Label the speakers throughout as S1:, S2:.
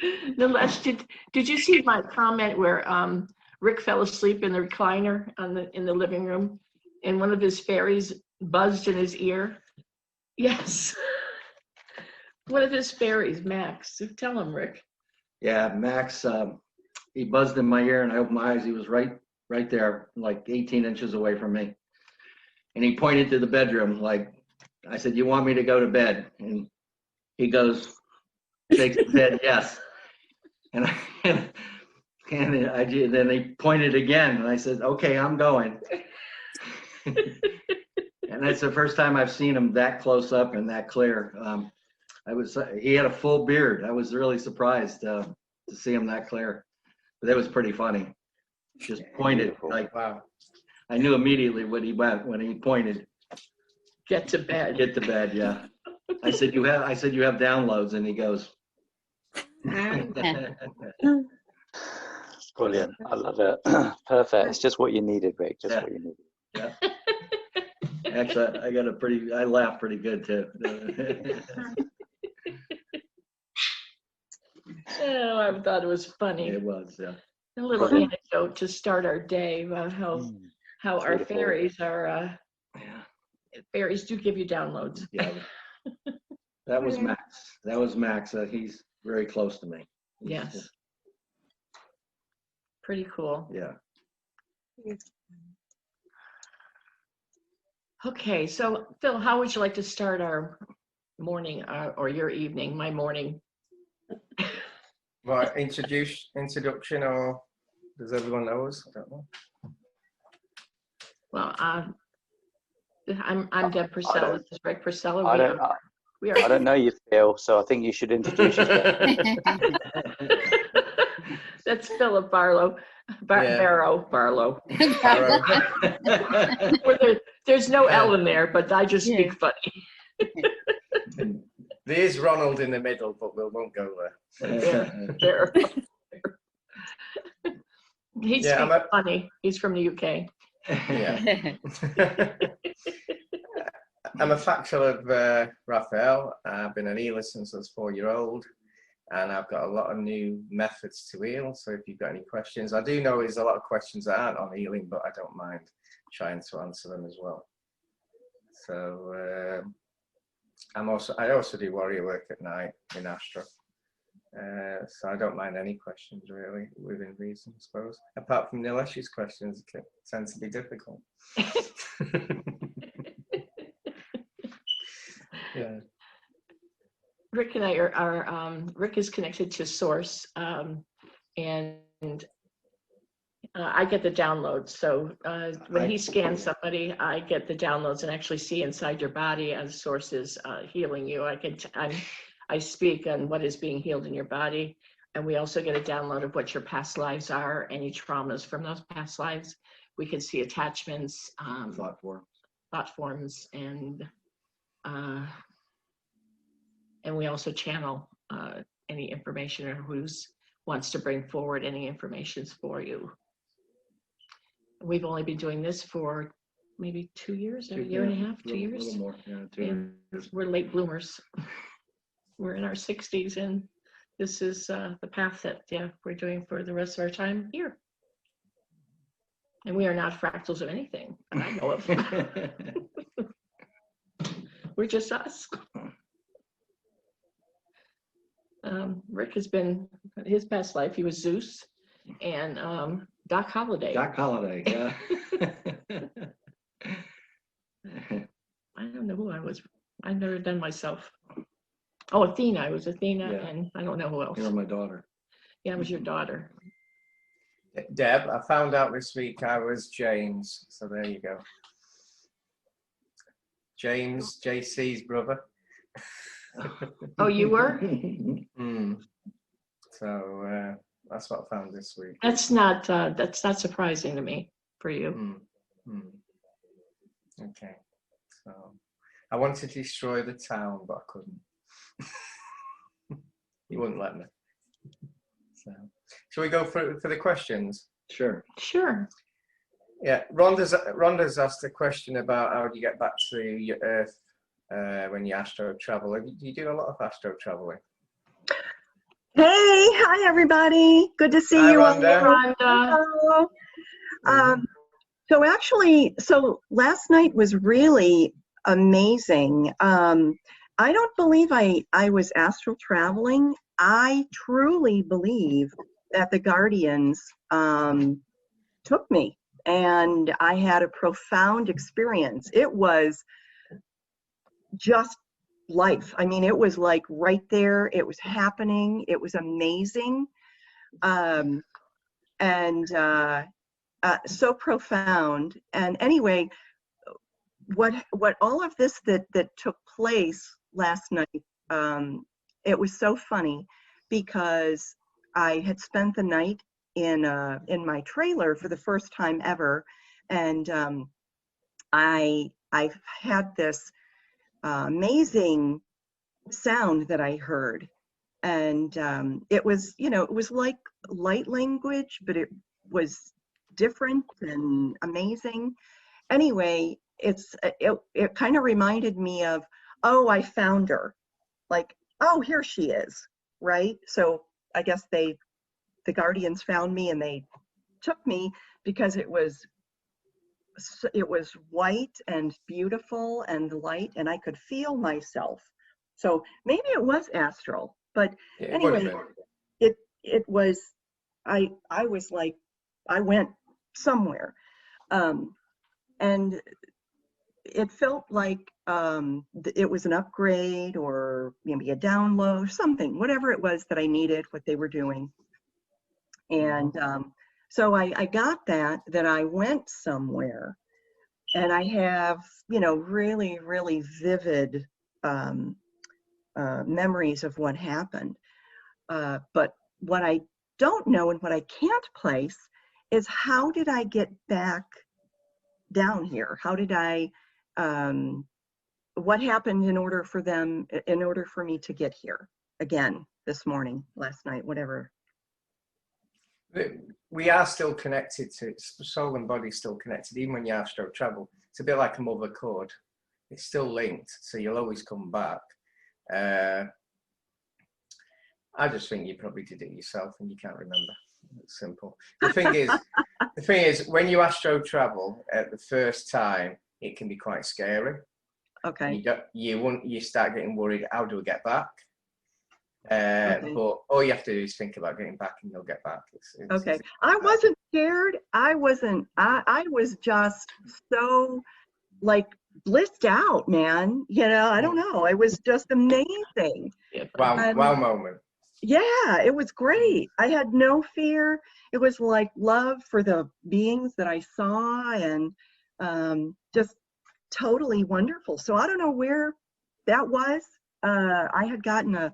S1: Nilesh, did you see my comment where Rick fell asleep in the recliner in the living room, and one of his fairies buzzed in his ear? Yes. One of his fairies, Max. Tell him, Rick.
S2: Yeah, Max, he buzzed in my ear, and I opened my eyes. He was right there, like 18 inches away from me. And he pointed to the bedroom, like, I said, "You want me to go to bed?" And he goes, shakes his head, yes. And then he pointed again, and I said, "Okay, I'm going." And that's the first time I've seen him that close up and that clear. He had a full beard. I was really surprised to see him that clear. But that was pretty funny. Just pointed.
S3: Beautiful.
S2: Like,
S3: wow.
S2: I knew immediately what he went when he pointed.
S1: Get to bed.
S2: Get to bed, yeah. I said you have downloads, and he goes.
S3: Brilliant. I love it. Perfect. It's just what you needed, Rick. Just what you needed.
S2: Yeah. Actually, I laughed pretty good too.
S1: Oh, I thought it was funny.
S2: It was, yeah.
S1: A little anecdote to start our day about how our
S3: Beautiful.
S1: fairies are. Fairies do give you downloads.
S2: Yeah. That was Max. He's very close to me.
S1: Yes. Pretty cool.
S2: Yeah.
S1: Okay, so Phil, how would you like to start our morning or your evening? My morning.
S4: Right, introduction, or does everyone know us? I don't know.
S1: Well, I'm Deb Purcell. This is Rick Purcell.
S3: I don't know you, Phil, so I think you should introduce yourself.
S1: That's Philip Barlow. Barrow.
S4: Barrow.
S1: There's no L in there, but I just speak funny.
S4: There's Ronald in the middle, but we won't go there.
S1: There. He speaks funny. He's from the UK.
S4: Yeah. I'm a factual of Raphael. I've been an healer since I was 4-year-old, and I've got a lot of new methods to heal. So if you've got any questions, I do know there's a lot of questions that aren't on healing, but I don't mind trying to answer them as well. So I also do warrior work at night in Astro. So I don't mind any questions really, within reason, I suppose. Apart from Nilesh's questions, it tends to be difficult. Yeah.
S1: Rick and I are Rick is connected to Source, and I get the downloads. So when he scans somebody, I get the downloads and actually see inside your body as Source is healing you. I speak on what is being healed in your body, and we also get a download of what your past lives are, any traumas from those past lives. We can see attachments,
S2: Thought
S1: forms, and we also channel any information or who wants to bring forward any information for you. We've only been doing this for maybe 2 years, a year and a half, 2 years.
S2: A little more, yeah, 2 years.
S1: We're late bloomers. We're in our 60s, and this is the path that we're doing for the rest of our time here. And we are not fractals of anything that I know of. We're just us. Rick has been, his past life, he was Zeus and Doc Holliday.
S2: Doc Holliday, yeah.
S1: I don't know who I was. I've never done myself. Oh, Athena. I was Athena,
S2: Yeah.
S1: and I don't know who else.
S2: You're my daughter.
S1: Yeah, I was your daughter.
S4: Deb, I found out this week I was James, so there you go. James, JC's brother.
S1: Oh, you were?
S4: So that's what I found this week.
S1: That's not surprising to me for you.
S4: Okay, so I wanted to destroy the town, but I couldn't. He wouldn't let me. So, shall we go for the questions?
S2: Sure.
S1: Sure.
S4: Yeah, Rhonda's asked a question about how do you get back to your Earth when you astro travel. Do you do a lot of astro traveling?
S5: Hey, hi everybody. Good to see
S4: Hi,
S5: you all.
S4: Rhonda.
S1: Rhonda.
S5: Hello. So last night was really amazing. I don't believe I was astral traveling. I truly believe that the guardians took me, and I had a profound experience. It was just life. I mean, it was like right there. It was happening. It was amazing. And so profound. And anyway, what all of this that took place last night, it was so funny because I had spent the night in my trailer for the first time ever, and I had this amazing sound that I heard, and it was, it was like light language, but it was different and amazing. Anyway, it kind of reminded me of, oh, I found her, like, oh, here she is, right? So I guess the guardians found me and they took me because it was white and beautiful and light, and I could feel myself. So maybe it was astral, but
S4: Yeah, it would have
S5: anyway,
S4: been.
S5: it was, I was like, I went somewhere, and it felt like it was an upgrade or maybe a download, something, whatever it was that I needed, what they were doing. And so I got that I went somewhere, and I have, really, really vivid memories of what happened. But what I don't know and what I can't place is, how did I get back down here? How did I, what happened in order for me to get here again this morning, last night, whatever?
S4: We are still connected to soul and body, still connected, even when you astral travel. It's a bit like a mother cord. It's still linked, so you'll always come back. I just think you probably did it yourself and you can't remember. It's simple. The thing is, when you astral travel at the first time, it can be quite scary.
S5: Okay.
S4: You start getting worried. How do we get back?
S5: Okay.
S4: But all you have to do is think about getting back, and you'll get back.
S5: Okay. I wasn't scared. I was just so, like, blissed out, man. I don't know. It was just amazing.
S4: Wow moment.
S5: Yeah, it was great. I had no fear. It was like love for the beings that I saw, and just totally wonderful. So I don't know where that was. I had gotten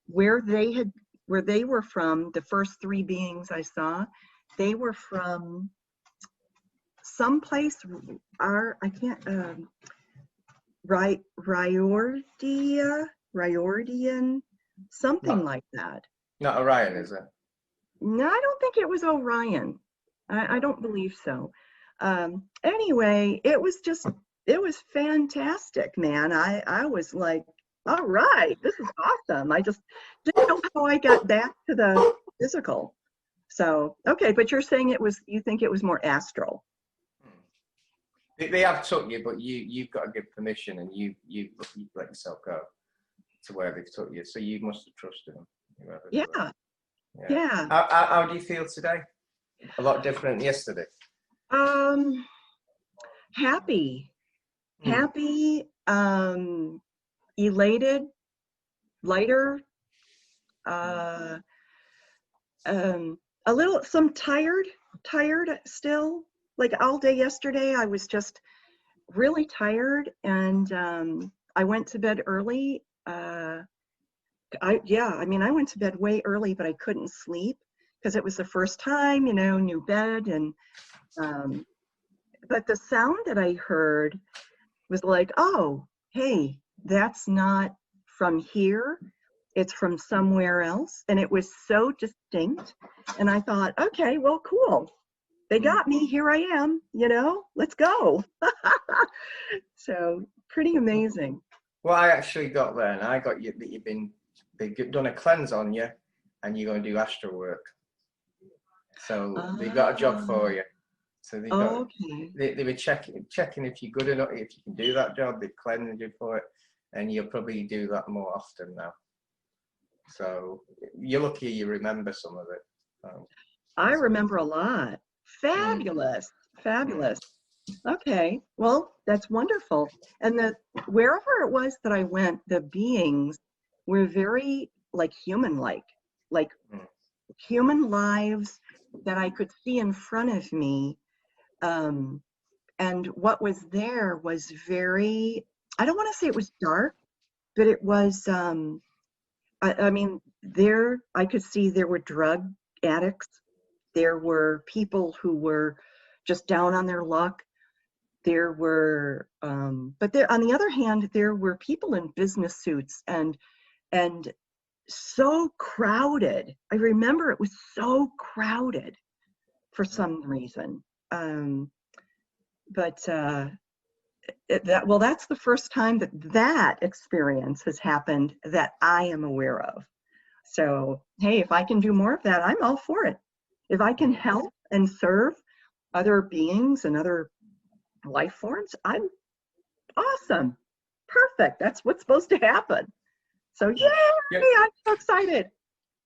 S5: where they were from. The first three beings I saw, they were from someplace. I can't. Riordian, something like that.
S4: Not Orion, is it?
S5: No, I don't think it was Orion. I don't believe so. Anyway, it was fantastic, man. I was like, all right, this is awesome. I just didn't know how I got back to the physical. So, okay, but you're saying you think it was more astral.
S4: They have took you, but you've got to give permission, and you let yourself go to where they've took you. So you must have trusted them.
S5: Yeah.
S4: How do you feel today? A lot different than yesterday.
S5: Happy, elated, lighter, tired still. Like all day yesterday, I was just really tired, and I went to bed early. I went to bed way early, but I couldn't sleep because it was the first time, new bed, and but the sound that I heard was like, oh, hey, that's not from here. It's from somewhere else. And it was so distinct. And I thought, okay, well, cool. They got me. Here I am, let's go. So pretty amazing.
S4: Well, I actually got there, and I got you that you've been they've done a cleanse on you, and you're going to do astral work. So they've got a job for you. So they've got,
S5: Okay.
S4: they were checking if you're good enough, if you can do that job. They cleanse you for it, and you'll probably do that more often now. So you're lucky you remember some of it.
S5: I remember a lot. Fabulous. Fabulous. Okay. Well, that's wonderful. And wherever it was that I went, the beings were very like human-like, like human lives that I could see in front of me. And what was there was very, I don't want to say it was dark, but it was, I mean, there, I could see there were drug addicts. There were people who were just down on their luck. There were, but there, on the other hand, there were people in business suits and so crowded. I remember it was so crowded for some reason. Well, that's the first time that experience has happened that I am aware of. So, hey, if I can do more of that, I'm all for it. If I can help and serve other beings and other life forms, I'm awesome. Perfect. That's what's supposed to happen. So, yay, I'm so excited.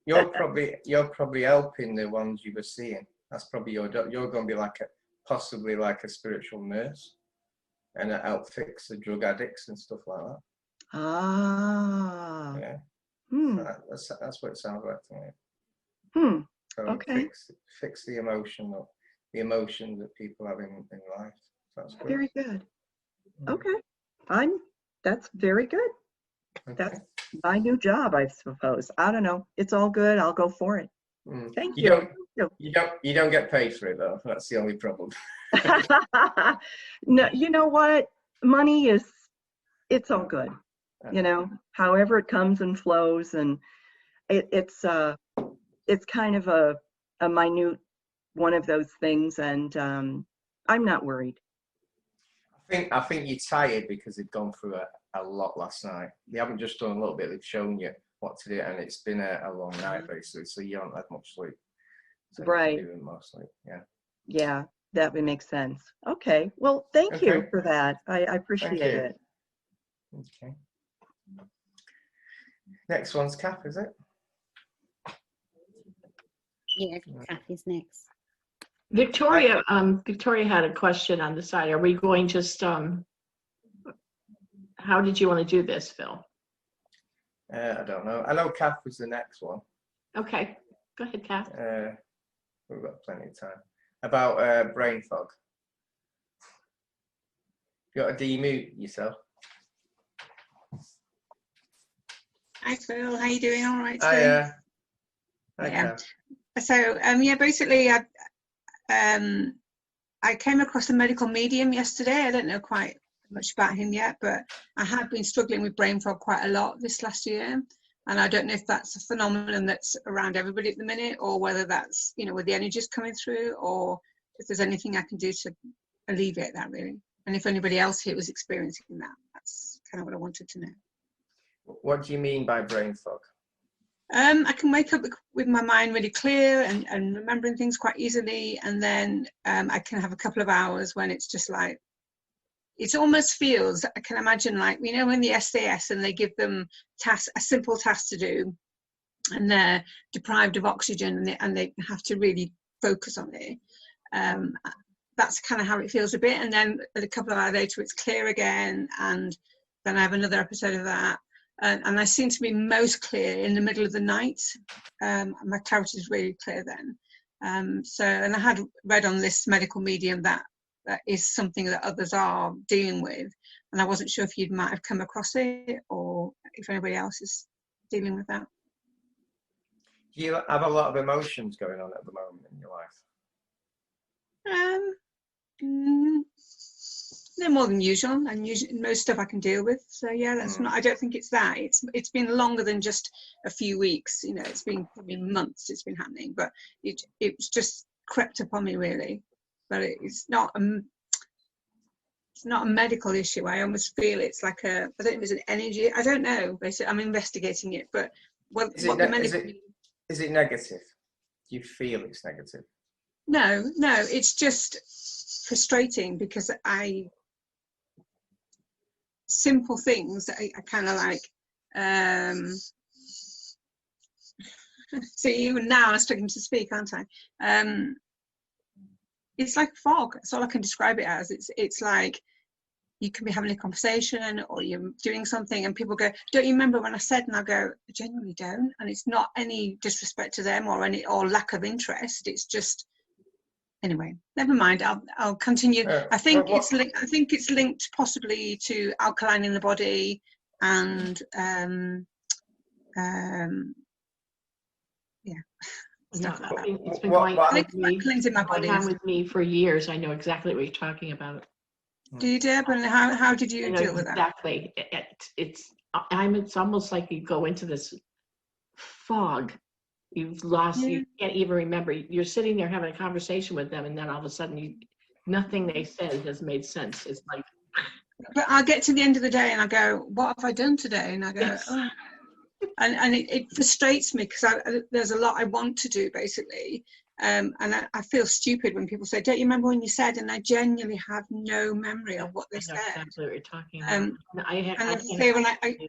S4: You're probably helping the ones you were seeing. That's probably you're going to be possibly like a spiritual nurse, and it help fix the drug addicts and stuff like that.
S5: Ah.
S4: Yeah. That's what it sounds like to me. So
S5: Okay.
S4: fix the emotion that people have in life. That's good.
S5: Very good. Okay. That's very good.
S4: Okay.
S5: That's my new job, I suppose. I don't know. It's all good. I'll go for it. Thank you.
S4: You don't get paid for it though. That's the only problem.
S5: No, you know what? Money it's all good. You know, however it comes and flows, and it's kind of a minute one of those things, and I'm not worried.
S4: I think you're tired because they've gone through a lot last night. They haven't just done a little bit, they've shown you what to do, and it's been a long night basically, so you haven't had much sleep. So
S5: right.
S4: doing mostly, yeah.
S5: Yeah, that would make sense. Okay. Well, thank you for that. I appreciate it.
S4: Okay. Next one's Kath, is it?
S6: Yeah, Kathy's next.
S1: Victoria, Victoria had a question on the side. Are we going just, how did you want to do this, Phil?
S4: I don't know. I know Kath was the next one.
S1: Okay, go ahead, Kath.
S4: We've got plenty of time. About brain fog. You got to demute yourself.
S7: Hi Phil, how you doing? All right
S4: Hi,
S7: today?
S4: Hi,
S7: Yeah.
S4: Kath.
S7: So yeah, basically I came across a medical medium yesterday. I don't know quite much about him yet, but I have been struggling with brain fog quite a lot this last year, and I don't know if that's a phenomenon that's around everybody at the minute, or whether that's, you know, where the energy's coming through, or if there's anything I can do to alleviate that, really. And if anybody else here was experiencing that, that's kind of what I wanted to know.
S4: What do you mean by brain fog?
S7: I can wake up with my mind really clear and remembering things quite easily, and then I can have a couple of hours when it's just like, it almost feels, I can imagine, like, you know, when the SAS and they give them a simple task to do, and they're deprived of oxygen and they have to really focus on it. That's kind of how it feels a bit, and then a couple of hours later it's clear again, and then I have another episode of that. And I seem to be most clear in the middle of the night. My clarity is really clear then. And I had read on this medical medium that is something that others are dealing with. And I wasn't sure if you might have come across it, or if anybody else is dealing with that.
S4: Do you have a lot of emotions going on at the moment in your life?
S7: No more than usual, and most stuff I can deal with. So yeah, that's not. I don't think it's that. It's been longer than just a few weeks. You know, it's been probably months. It's been happening, but it's just crept upon me really. But it's not. it's not a medical issue. I almost feel it's like I don't know if it's an energy. I don't know. Basically, I'm investigating it. But what the medical...
S4: Is it negative? Do you feel it's negative?
S7: No, it's just frustrating because simple things that I kind of like, see, even now I'm struggling to speak, aren't I? It's like fog. That's all I can describe it as. It's like you can be having a conversation or you're doing something and people go, don't you remember when I said? And I go, I genuinely don't. And it's not any disrespect to them or lack of interest. It's just, anyway, never mind. I'll continue. I think it's linked possibly to alkaline in the body and yeah. Stuff like that.
S1: It's been going on with me,
S7: cleansing my body
S1: with me for years. I know exactly what you're talking about.
S7: Do you, Deb? And how did you deal with that?
S1: Exactly. It's almost like you go into this fog. You've lost.
S7: Yeah.
S1: You can't even remember. You're sitting there having a conversation with them, and then all of a sudden, nothing they said has made sense. It's like.
S7: But I'll get to the end of the day, and I go, "What have I done today?" And I go,
S1: Yes.
S7: oh. And it frustrates me because there's a lot I want to do, basically. And I feel stupid when people say, don't you remember when you said? And I genuinely have no memory of what they said.
S1: Exactly what you're talking about.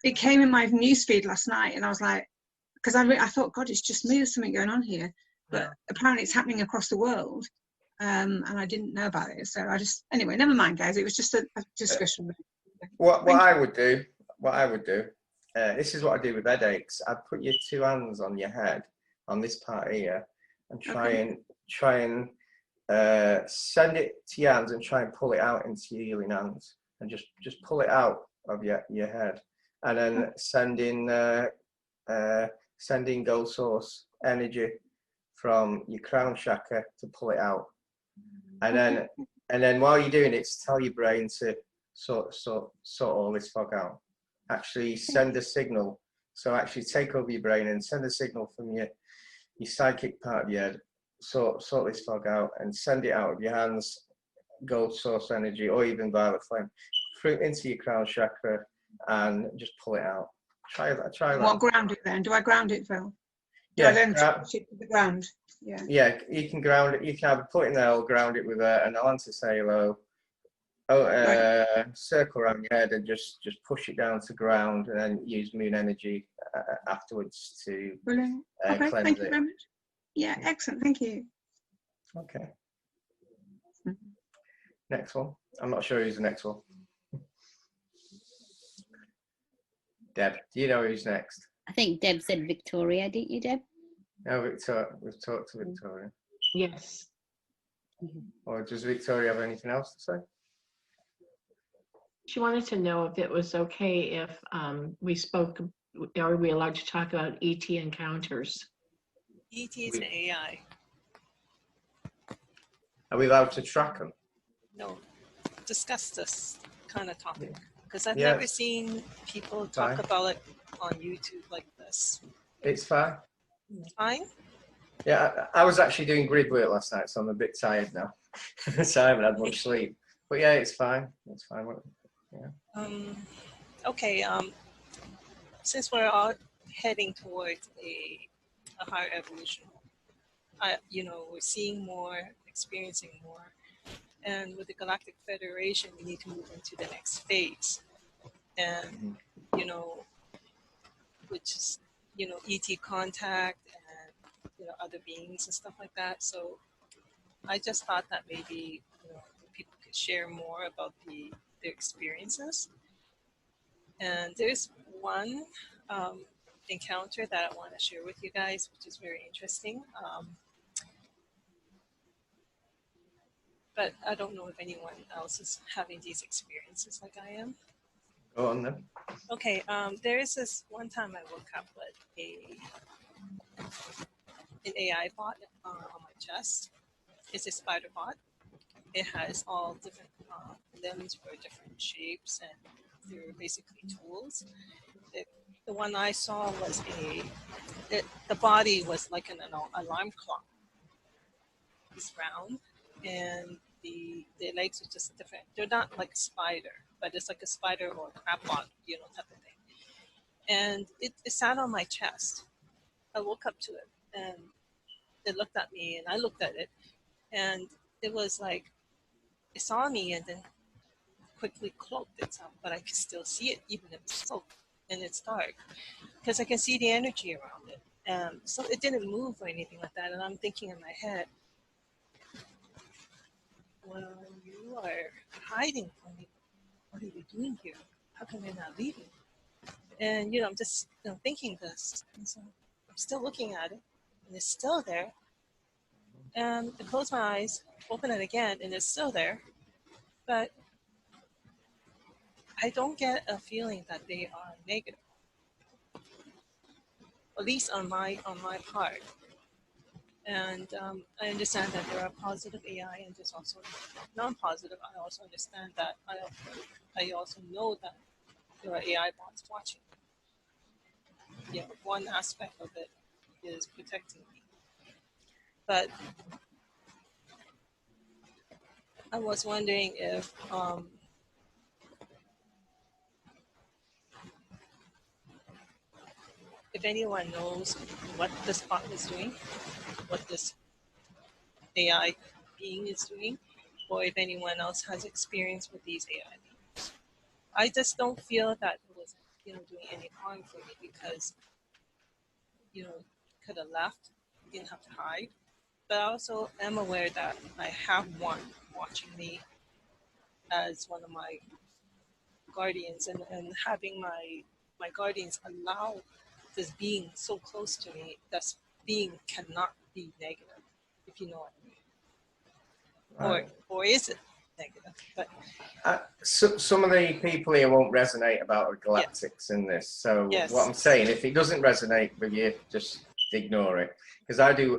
S7: It came in my newsfeed last night, and I was like, because I thought, God, it's just me. There's something going on here. But apparently it's happening across the world. And I didn't know about it. So anyway, never mind, guys. It was just a discussion.
S4: What I would do, this is what I do with headaches. I'd put your two hands on your head, on this part here, and try and send it to your hands and try and pull it out into your healing hands, and just pull it out of your head, and then sending gold source energy from your crown chakra to pull it out, and then while you're doing it, tell your brain to sort all this fog out. Actually send a signal. So actually take over your brain and send a signal from your psychic part of your head, sort this fog out, and send it out of your hands, gold source energy, or even violet flame, through into your crown chakra, and just pull it out. Try that.
S7: What, ground it then? Do I ground it, Phil?
S4: Yeah,
S7: I then touch it to the ground? Yeah.
S4: Yeah, you can ground it. You can either put it in there or ground it with an halo. Circle around your head and just push it down to ground, and then use moon energy afterwards to
S7: Brilliant. Okay,
S4: cleanse
S7: thank
S4: it.
S7: you very much. Yeah, excellent. Thank you.
S4: Okay. Next one. I'm not sure who's the next one. Deb, do you know who's next?
S6: I think Deb said Victoria, didn't you, Deb?
S4: No, Victoria. We've talked to Victoria.
S1: Yes.
S4: Or does Victoria have anything else to say?
S1: She wanted to know if it was okay if we spoke, are we allowed to talk about ET encounters?
S8: ET is an AI.
S4: Are we allowed to track them?
S8: No, discuss this kind of topic because I've never seen people talk about it on YouTube like this.
S4: It's fine.
S8: Fine?
S4: Yeah, I was actually doing grid work last night, so I'm a bit tired now. So I haven't had much sleep. But yeah, it's fine. It's fine. Yeah.
S8: Okay. Since we're all heading towards a higher evolution, we're seeing more, experiencing more, and with the Galactic Federation, we need to move into the next phase, and which is ET contact and other beings and stuff like that. So I just thought that maybe people could share more about their experiences. And there's one encounter that I want to share with you guys, which is very interesting. But I don't know if anyone else is having these experiences like I am.
S4: Go on then.
S8: Okay, there is this one time I woke up with an AI bot on my chest. It's a spider bot. It has all different limbs for different shapes, and they're basically tools. The one I saw was the body was like an alarm clock. It's round, and the legs are just different. They're not like a spider, but it's like a spider or a crab bot, type of thing. And it sat on my chest. I woke up to it, and it looked at me, and I looked at it, and it was like it saw me, and then quickly cloaked itself, but I can still see it even if it's cloaked and it's dark, because I can see the energy around it. So it didn't move or anything like that. And I'm thinking in my head, well, you are hiding from me. What are you doing here? How come you're not leaving? And I'm just thinking this. And so I'm still looking at it, and it's still there. And I close my eyes, open it again, and it's still there. But I don't get a feeling that they are negative, at least on my part. And I understand that there are positive AI and there's also non-positive. I also understand that. I also know that there are AI bots watching. One aspect of it is protecting me. But I was wondering if anyone knows what this bot is doing, what this AI being is doing, or if anyone else has experience with these AI beings. I just don't feel that it was, doing any harm for me because, could have left, didn't have to hide. But I also am aware that I have one watching me as one of my guardians, and having my guardians allow this being so close to me, this being cannot be negative, if you know what I mean.
S4: Right.
S8: Or is it negative? But
S4: some of the people here won't resonate about the galactics in this. So
S8: Yes.
S4: what I'm saying, if it doesn't resonate with you, just ignore it. Because I do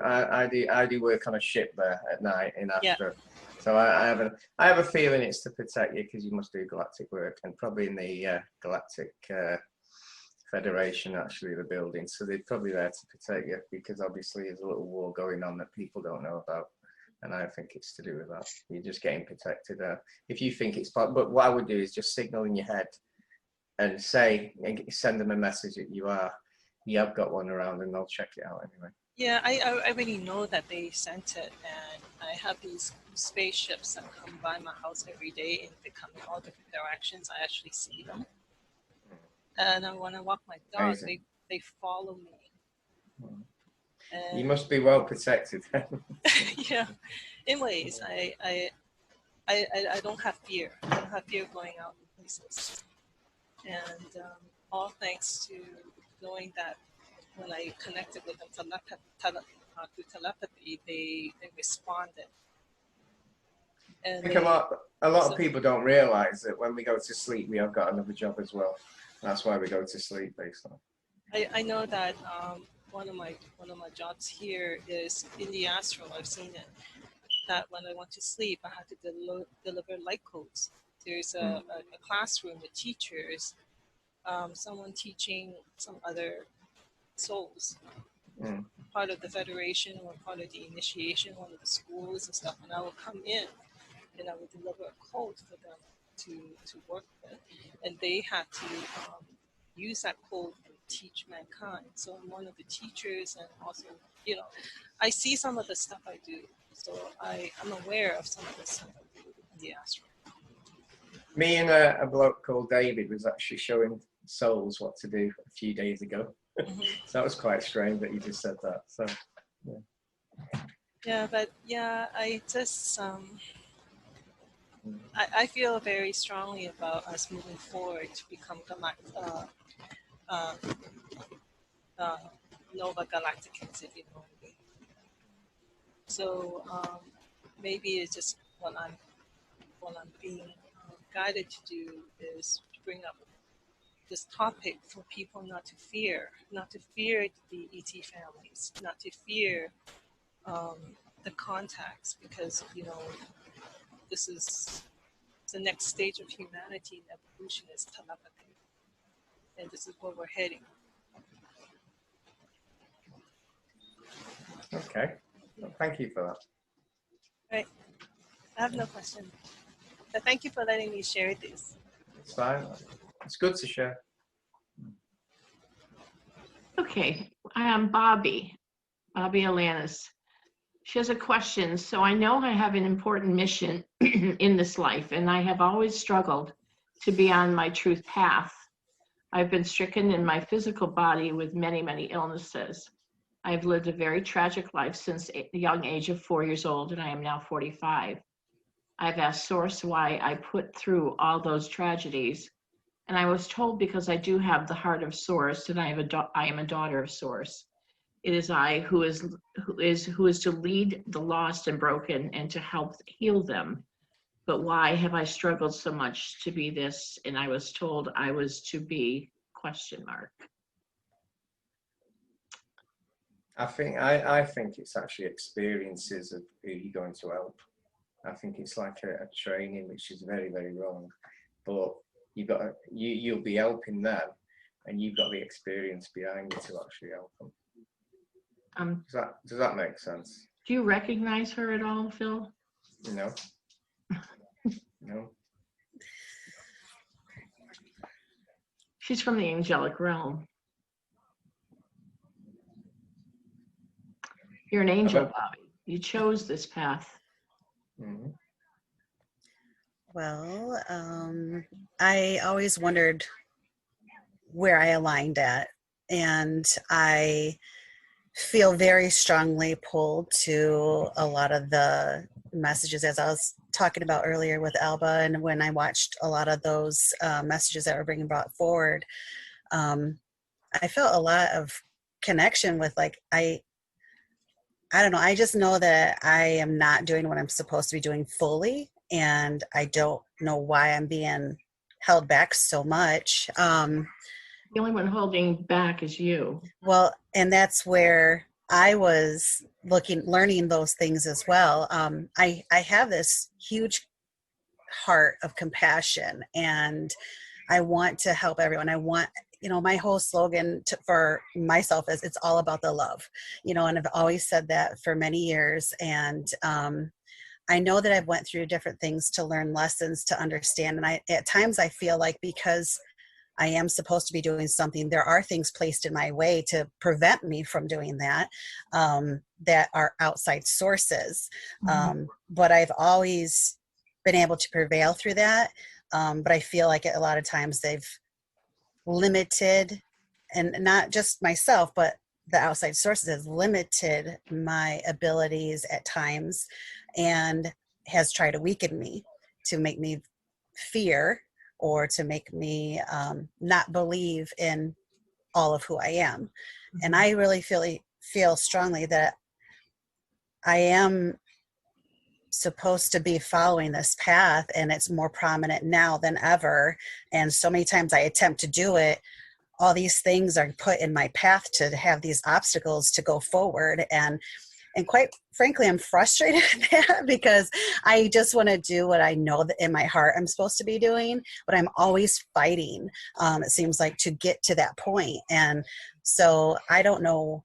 S4: work on a ship there at night in Astra. So I have a feeling it's to protect you, because you must do galactic work, and probably in the Galactic Federation, actually, the building. So they're probably there to protect you, because obviously there's a little war going on that people don't know about. And I think it's to do with that. You're just getting protected. If you think it's part, but what I would do is just signal in your head and send them a message that you have got one around, and they'll check it out anyway.
S8: Yeah, I already know that they sent it, and I have these spaceships that come by my house every day, and they come in all different directions. I actually see them. And when I walk my dog, they follow me.
S4: You must be well protected.
S8: Yeah, in ways, I don't have fear. I don't have fear going out in places, and all thanks to knowing that when I connected with them through telepathy, they responded. And
S4: I think a lot of people don't realize that when we go to sleep, we have got another job as well. That's why we go to sleep, basically.
S8: I know that one of my jobs here is in the astral. I've seen it. That when I went to sleep, I had to deliver light codes. There's a classroom with teachers, someone teaching some other souls, part of the Federation or part of the initiation, one of the schools and stuff. And I would come in and I would deliver a code for them to work with. And they had to use that code and teach mankind. So I'm one of the teachers, and also, I see some of the stuff I do. So I'm aware of some of the stuff I do in the astral.
S4: Me and a bloke called David was actually showing souls what to do a few days ago. So that was quite strange that you just said that. So
S8: I just I feel very strongly about us moving forward to become Nova Galacticans, if you know what I mean. So maybe it's just what I'm being guided to do is to bring up this topic for people not to fear the ET families, not to fear the contacts, because this is the next stage of humanity and evolution is telepathy, and this is where we're heading.
S4: Okay, well, thank you for that.
S8: Right. I have no question. But thank you for letting me share this.
S4: It's fine. It's good to share.
S1: Okay, I am Bobby Alanis. She has a question. So I know I have an important mission in this life, and I have always struggled to be on my truth path. I've been stricken in my physical body with many, many illnesses. I've lived a very tragic life since the young age of 4 years old, and I am now 45. I've asked Source why I put through all those tragedies, and I was told because I do have the heart of Source, and I am a daughter of Source. It is I who is to lead the lost and broken and to help heal them. But why have I struggled so much to be this? And I was told I was to be ?
S4: I think it's actually experiences of who you're going to help. I think it's like a training, which is very, very wrong. But you'll be helping them, and you've got the experience behind you to actually help them. Does that make sense?
S1: Do you recognize her at all, Phil?
S4: No. No.
S1: She's from the angelic realm. You're an angel, Bobby. You chose this path.
S4: Mm-hmm.
S9: Well, I always wondered where I aligned at, and I feel very strongly pulled to a lot of the messages, as I was talking about earlier with Alba, and when I watched a lot of those messages that were being brought forward, I felt a lot of connection with, like, I don't know, I just know that I am not doing what I'm supposed to be doing fully, and I don't know why I'm being held back so much.
S1: The only one holding back is you.
S9: Well, and that's where I was learning those things as well. I have this huge heart of compassion, and I want to help everyone. I want, my whole slogan for myself is it's all about the love, and I've always said that for many years. And I know that I've went through different things to learn lessons, to understand. And at times I feel like because I am supposed to be doing something, there are things placed in my way to prevent me from doing that, that are outside sources. But I've always been able to prevail through that. But I feel like a lot of times they've limited, and not just myself, but the outside sources has limited my abilities at times, and has tried to weaken me, to make me fear, or to make me not believe in all of who I am. And I really feel strongly that I am supposed to be following this path, and it's more prominent now than ever. And so many times I attempt to do it, all these things are put in my path to have these obstacles to go forward. And quite frankly, I'm frustrated at that, because I just want to do what I know that in my heart I'm supposed to be doing, but I'm always fighting, it seems like, to get to that point. And so I don't know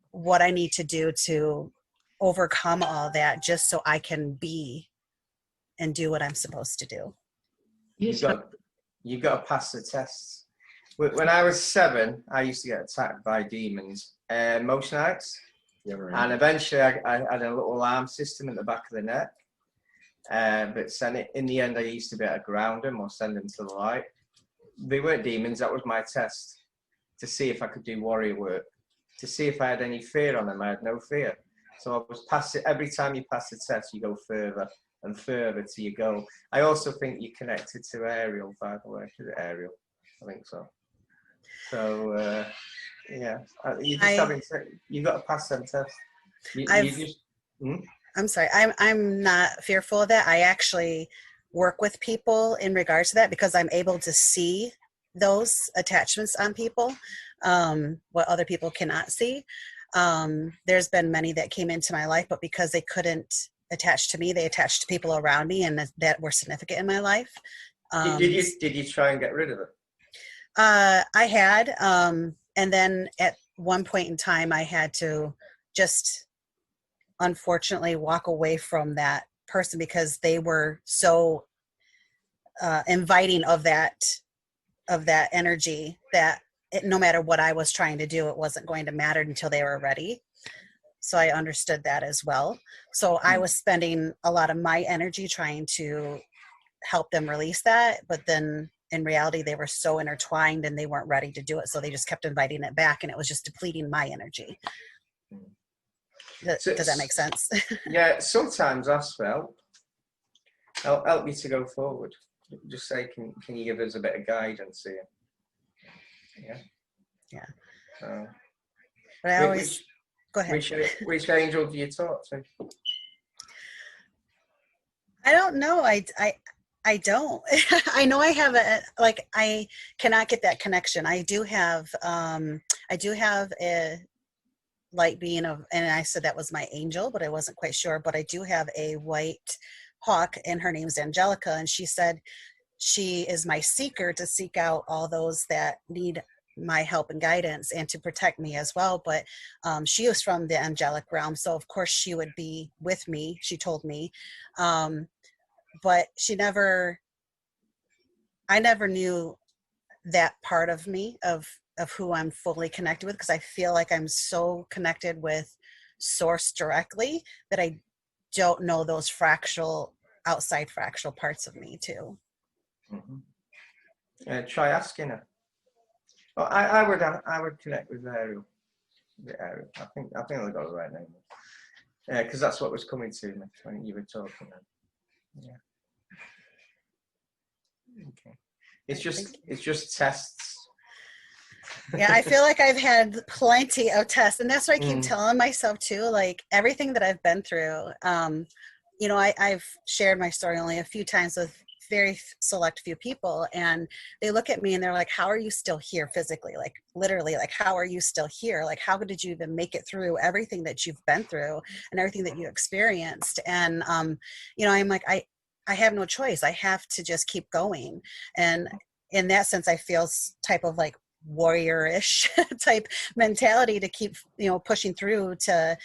S9: what I need to do to overcome all that, just so I can be and do what I'm supposed to do.
S4: You got to pass the tests. When I was 7, I used to get attacked by demons most nights. And eventually I had a little alarm system at the back of the neck. But in the end, I used to be able to ground them or send them to the light. They weren't demons. That was my test, to see if I could do warrior work, to see if I had any fear on them. I had no fear. So I was passing. Every time you pass the test, you go further and further to your goal. I also think you're connected to Ariel, by the way. Is it Ariel? I think so. So, yeah, you've got to pass them tests.
S9: I'm sorry, I'm not fearful of that. I actually work with people in regards to that, because I'm able to see those attachments on people, what other people cannot see. There's been many that came into my life, but because they couldn't attach to me, they attached to people around me and that were significant in my life.
S4: Did you try and get rid of it?
S9: I had, and then at one point in time, I had to just unfortunately walk away from that person because they were so inviting of that energy that no matter what I was trying to do, it wasn't going to matter until they were ready. So I understood that as well. So I was spending a lot of my energy trying to help them release that, but then in reality they were so intertwined and they weren't ready to do it, so they just kept inviting it back, and it was just depleting my energy. Does that make sense?
S4: Yeah, sometimes I've felt, I'll help you to go forward. Just say, can you give us a bit of guidance here?
S9: Yeah.
S4: But
S9: I always go ahead.
S4: Which angel do you talk to?
S9: I don't know. I don't. I know I have I cannot get that connection. I do have a light being of, and I said that was my angel, but I wasn't quite sure. But I do have a white hawk, and her name's Angelica, and she said she is my seeker to seek out all those that need my help and guidance and to protect me as well. But she was from the angelic realm, so of course she would be with me, she told me. But I never knew that part of me of who I'm fully connected with, because I feel like I'm so connected with source directly that I don't know those outside fractal parts of me too.
S4: Try asking her. Well, I would connect with Ariel. I think I got the right name. Yeah, because that's what was coming to me when you were talking. Yeah. Okay. It's just tests.
S9: Yeah, I feel like I've had plenty of tests, and that's what I keep telling myself too. Like everything that I've been through, I've shared my story only a few times with very select few people, and they look at me and they're like, how are you still here physically? Like literally, like, how are you still here? Like, how did you even make it through everything that you've been through and everything that you experienced? And I'm like, I have no choice. I have to just keep going. And in that sense, I feel type of like warrior-ish type mentality to keep pushing through to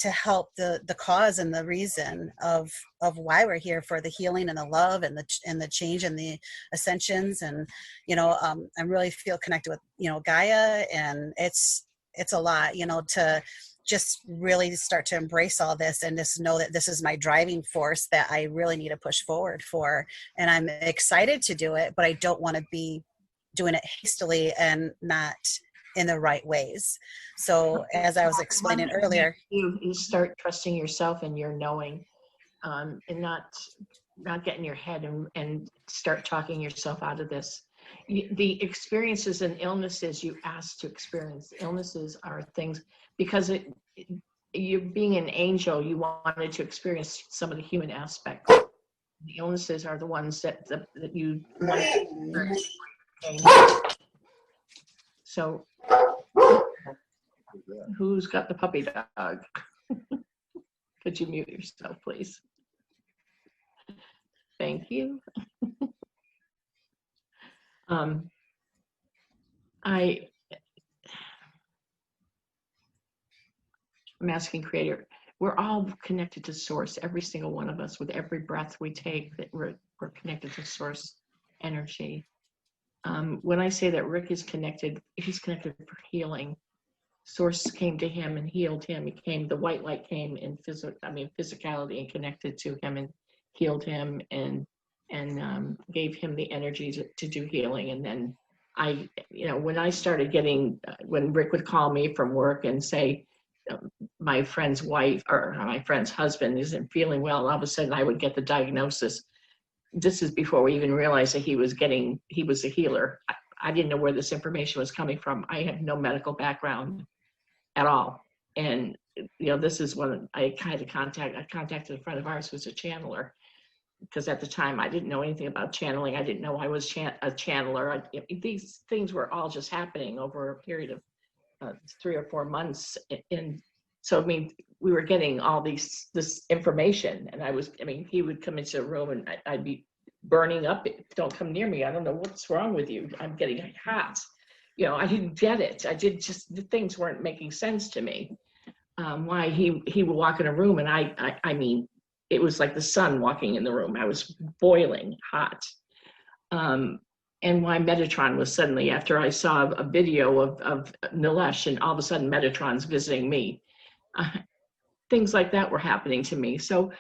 S9: help the cause and the reason of why we're here, for the healing and the love and the change and the ascensions. And I really feel connected with Gaia, and it's a lot to just really start to embrace all this and just know that this is my driving force that I really need to push forward for. And I'm excited to do it, but I don't want to be doing it hastily and not in the right ways. So as I was explaining earlier,
S1: you start trusting yourself and your knowing, and not get in your head and start talking yourself out of this. The experiences and illnesses you asked to experience, illnesses are things, because you being an angel, you wanted to experience some of the human aspects. The illnesses are the ones that you want to experience. So who's got the puppy dog? Could you mute yourself, please? Thank you. I'm asking Creator, we're all connected to Source, every single one of us. With every breath we take, that we're connected to Source energy. When I say that Rick is connected, he's connected for healing. Source came to him and healed him. The white light came in physicality and connected to him and healed him and gave him the energy to do healing. And then when I started getting, when Rick would call me from work and say, my friend's wife or my friend's husband isn't feeling well, all of a sudden I would get the diagnosis. This is before we even realized that he was a healer. I didn't know where this information was coming from. I have no medical background at all. And, this is when I contacted a friend of ours who's a channeler, because at the time I didn't know anything about channeling. I didn't know I was a channeler. These things were all just happening over a period of 3 or 4 months. And so, we were getting all this information, and he would come into a room and I'd be burning up. Don't come near me. I don't know what's wrong with you. I'm getting hot. I didn't get it. The things weren't making sense to me. Why he would walk in a room and it was like the sun walking in the room. I was boiling hot. And why Metatron was suddenly, after I saw a video of Nilesh, and all of a sudden Metatron's visiting me. Things like that were happening to me. So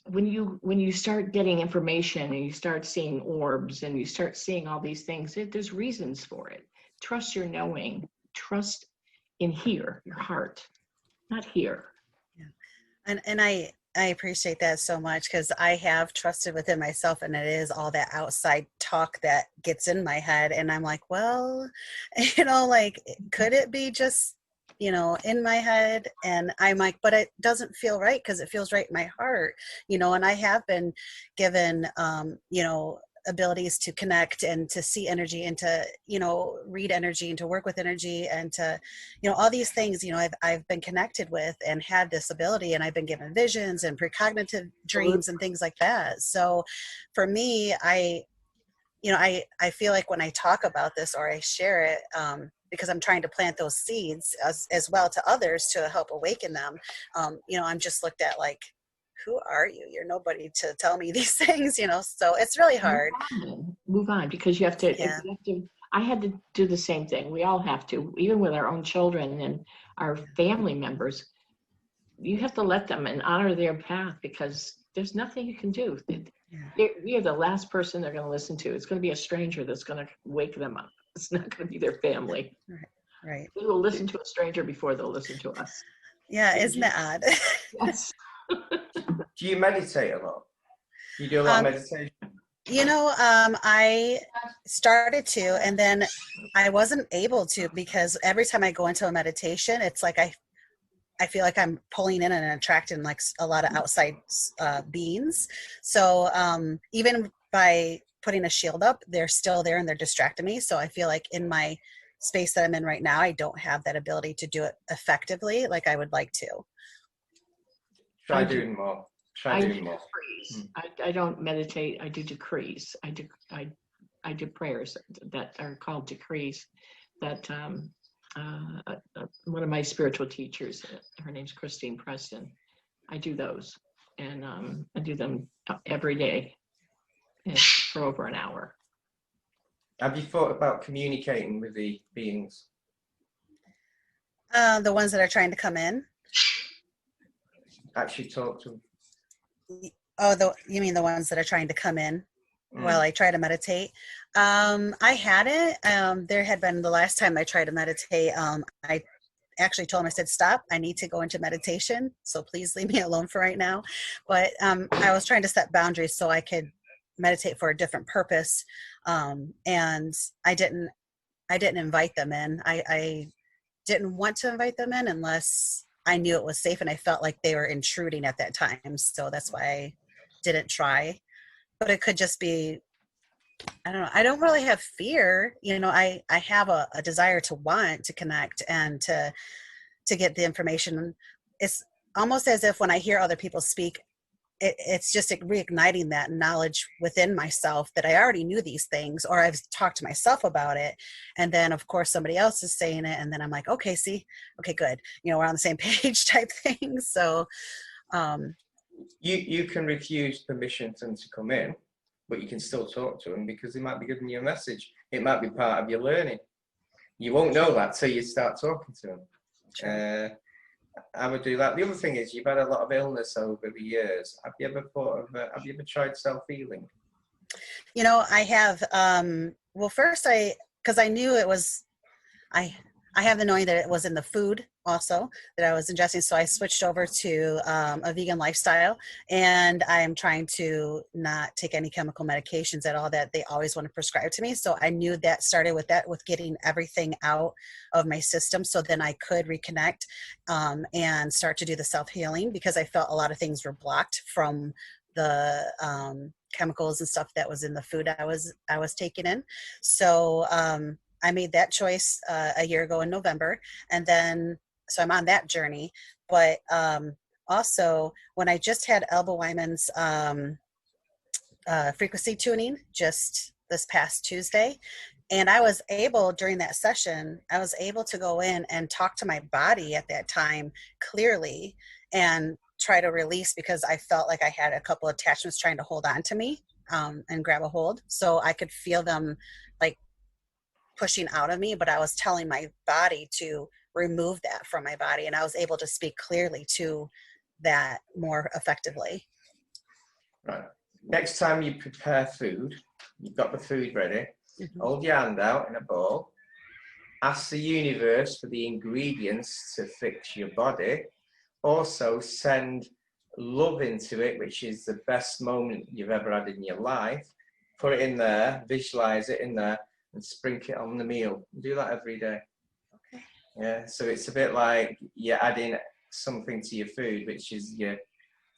S1: when you start getting information and you start seeing orbs and you start seeing all these things, there's reasons for it. Trust your knowing. Trust in here, your heart, not here.
S9: Yeah. And I appreciate that so much, because I have trusted within myself, and it is all that outside talk that gets in my head. And I'm like, well, like, could it be just, in my head? And I'm like, but it doesn't feel right, because it feels right in my heart, and I have been given, abilities to connect and to see energy and to, read energy and to work with energy and to, all these things, I've been connected with and had this ability, and I've been given visions and precognitive dreams and things like that. So for me, I feel like when I talk about this or I share it, because I'm trying to plant those seeds as well to others to help awaken them, I'm just looked at like, who are you? You're nobody to tell me these things, so it's really hard.
S1: Move on, because you have to, I had to do the same thing. We all have to, even with our own children and our family members. You have to let them and honor their path, because there's nothing you can do. You're the last person they're going to listen to. It's going to be a stranger that's going to wake them up. It's not going to be their family.
S9: Right.
S1: They will listen to a stranger before they'll listen to us.
S9: Yeah, isn't that odd?
S1: Yes.
S4: Do you meditate a lot? You do a lot of meditation?
S9: I started to, and then I wasn't able to, because every time I go into a meditation, it's like I feel like I'm pulling in and attracting like a lot of outside beings. So even by putting a shield up, they're still there and they're distracting me. So I feel like in my space that I'm in right now, I don't have that ability to do it effectively like I would like to.
S4: Try doing more.
S1: I don't meditate. I do decrees. I do prayers that are called decrees. That one of my spiritual teachers, her name's Christine Preston. I do those, and I do them every day for over an hour.
S4: Have you thought about communicating with the beings?
S9: The ones that are trying to come in?
S4: Actually talk to them.
S9: Oh, you mean the ones that are trying to come in while I try to meditate? I hadn't. There had been the last time I tried to meditate. I actually told him, I said, stop, I need to go into meditation. So please leave me alone for right now. But I was trying to set boundaries so I could meditate for a different purpose. And I didn't invite them in. I didn't want to invite them in unless I knew it was safe and I felt like they were intruding at that time. So that's why I didn't try. But it could just be, I don't know. I don't really have fear. I have a desire to want to connect and to get the information. It's almost as if when I hear other people speak, it's just reigniting that knowledge within myself that I already knew these things, or I've talked to myself about it. And then of course somebody else is saying it. And then I'm like, okay, good. We're on the same page type thing. So
S4: you can refuse permission for them to come in, but you can still talk to them because they might be giving you a message. It might be part of your learning. You won't know that till you start talking to them. Sure. I would do that. The other thing is, you've had a lot of illness over the years. Have you ever tried self-healing?
S9: I have. Well, first because I knew it was, I have the knowing that it was in the food also that I was ingesting. So I switched over to a vegan lifestyle, and I'm trying to not take any chemical medications at all that they always want to prescribe to me. So I knew that started with getting everything out of my system. So then I could reconnect and start to do the self-healing, because I felt a lot of things were blocked from the chemicals and stuff that was in the food I was taking in. So I made that choice a year ago in November, and then so I'm on that journey. But also, when I just had Elba Wyman's frequency tuning just this past Tuesday, and I was able, during that session, I was able to go in and talk to my body at that time clearly and try to release, because I felt like I had a couple attachments trying to hold on to me and grab a hold. So I could feel them like pushing out of me, but I was telling my body to remove that from my body, and I was able to speak clearly to that more effectively.
S4: Right. Next time you prepare food, you've got the food ready, hold your hand out in a bowl, ask the universe for the ingredients to fix your body. Also send love into it, which is the best moment you've ever had in your life. Put it in there, visualize it in there, and sprinkle it on the meal. Do that every day. Okay. Yeah, so it's a bit like you're adding something to your food, which is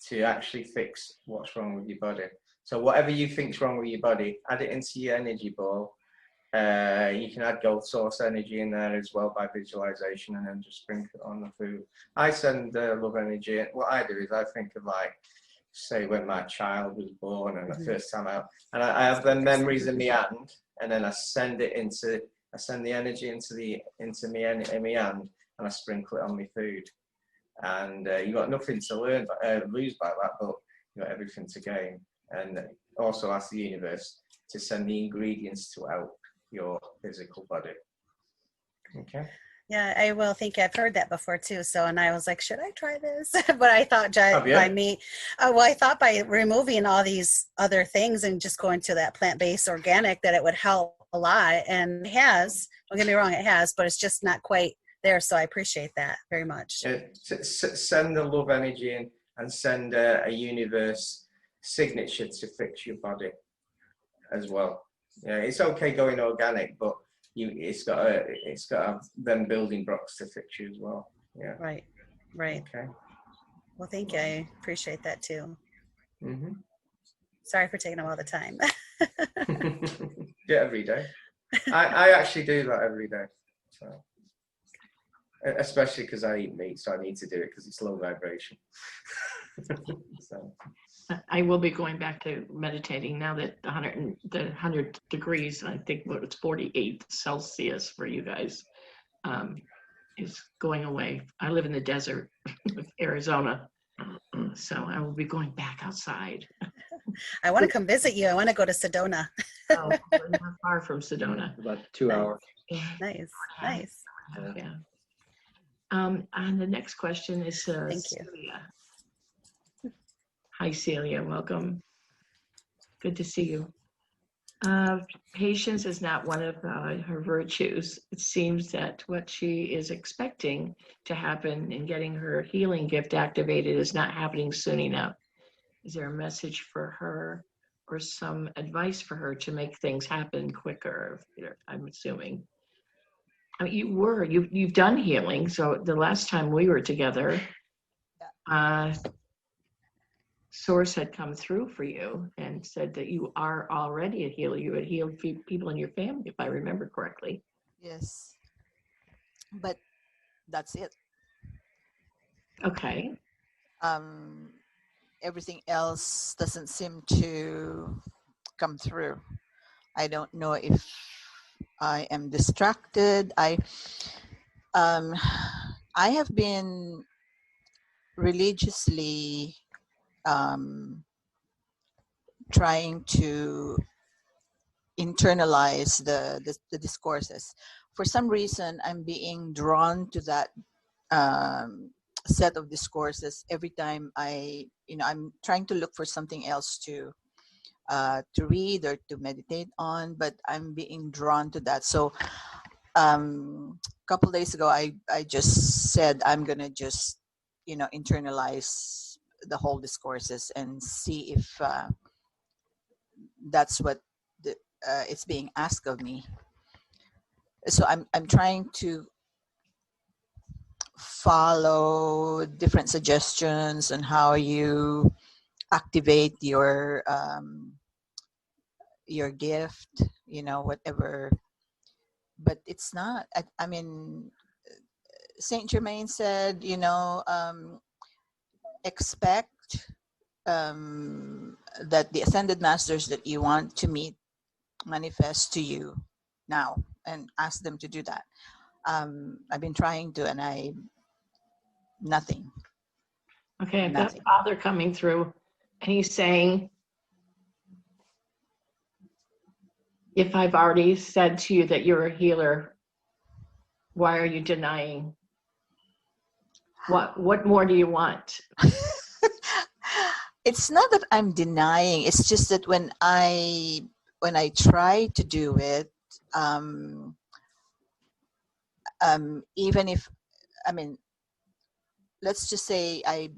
S4: to actually fix what's wrong with your body. So whatever you think's wrong with your body, add it into your energy ball. You can add gold source energy in there as well by visualization, and then just sprinkle it on the food. I send love energy. What I do is I think of, like, say, when my child was born and the first time out, and I have the memories in my hand, and then I send the energy into my hand, and I sprinkle it on my food. And you got nothing to lose by that, but you got everything to gain. And also ask the universe to send the ingredients to help your physical body. Okay.
S9: Yeah, I will think I've heard that before too. So, and I was like, should I try this? But I thought I thought by removing all these other things and just going to that plant-based organic, that it would help a lot. And it has, don't get me wrong, it has, but it's just not quite there. So I appreciate that very much.
S4: Send the love energy in, and send a universe signature to fix your body as well. Yeah, it's okay going organic, but it's got to have them building blocks to fix you as well. Yeah.
S9: Right.
S4: Okay.
S9: Well, thank you. I appreciate that too.
S4: Mm-hmm.
S9: Sorry for taking up all the time.
S4: Yeah, every day. I actually do that every day. So, especially because I eat meat, so I need to do it because it's low vibration. So.
S1: I will be going back to meditating now that the 100 degrees, I think it's 48 Celsius for you guys, is going away. I live in the desert of Arizona, so I will be going back outside.
S9: I want to come visit you. I want to go to Sedona.
S1: Oh, we're not far from Sedona.
S2: About 2 hours.
S1: Yeah.
S9: Nice.
S1: Yeah. And the next question is
S9: Thank you.
S1: Celia. Hi, Celia. Welcome. Good to see you. Patience is not one of her virtues. It seems that what she is expecting to happen in getting her healing gift activated is not happening soon enough. Is there a message for her or some advice for her to make things happen quicker? I'm assuming. I mean, you've done healing. So the last time we were together, Source had come through for you and said that you are already a healer. You had healed people in your family, if I remember correctly.
S10: Yes, but that's it.
S1: Okay.
S10: Everything else doesn't seem to come through. I don't know if I am distracted. I have been religiously trying to internalize the discourses. For some reason, I'm being drawn to that set of discourses every time I'm trying to look for something else to read or to meditate on, but I'm being drawn to that. So a couple of days ago, I just said I'm gonna just internalize the whole discourses and see if that's what it's being asked of me. So I'm trying to follow different suggestions on how you activate your gift, whatever. But it's not. I mean, Saint Germain said, expect that the ascended masters that you want to meet manifest to you now, and ask them to do that. I've been trying to, and nothing.
S1: Okay, I've got
S9: Nothing.
S1: Father coming through, and he's saying, if I've already said to you that you're a healer, why are you denying? What more do you want?
S10: It's not that I'm denying. It's just that when I try to do it, even if, I mean, let's just say I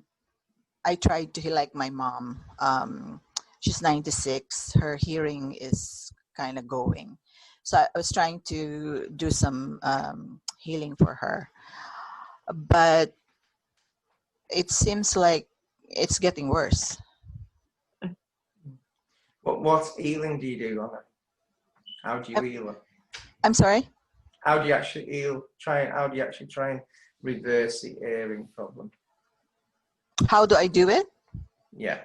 S10: tried to heal like my mom. She's 96. Her hearing is kind of going. So I was trying to do some healing for her, but it seems like it's getting worse.
S4: What healing do you do on it? How do you heal it?
S10: I'm sorry?
S4: How do you actually heal? How do you actually try and reverse the hearing problem?
S10: How do I do it?
S4: Yeah.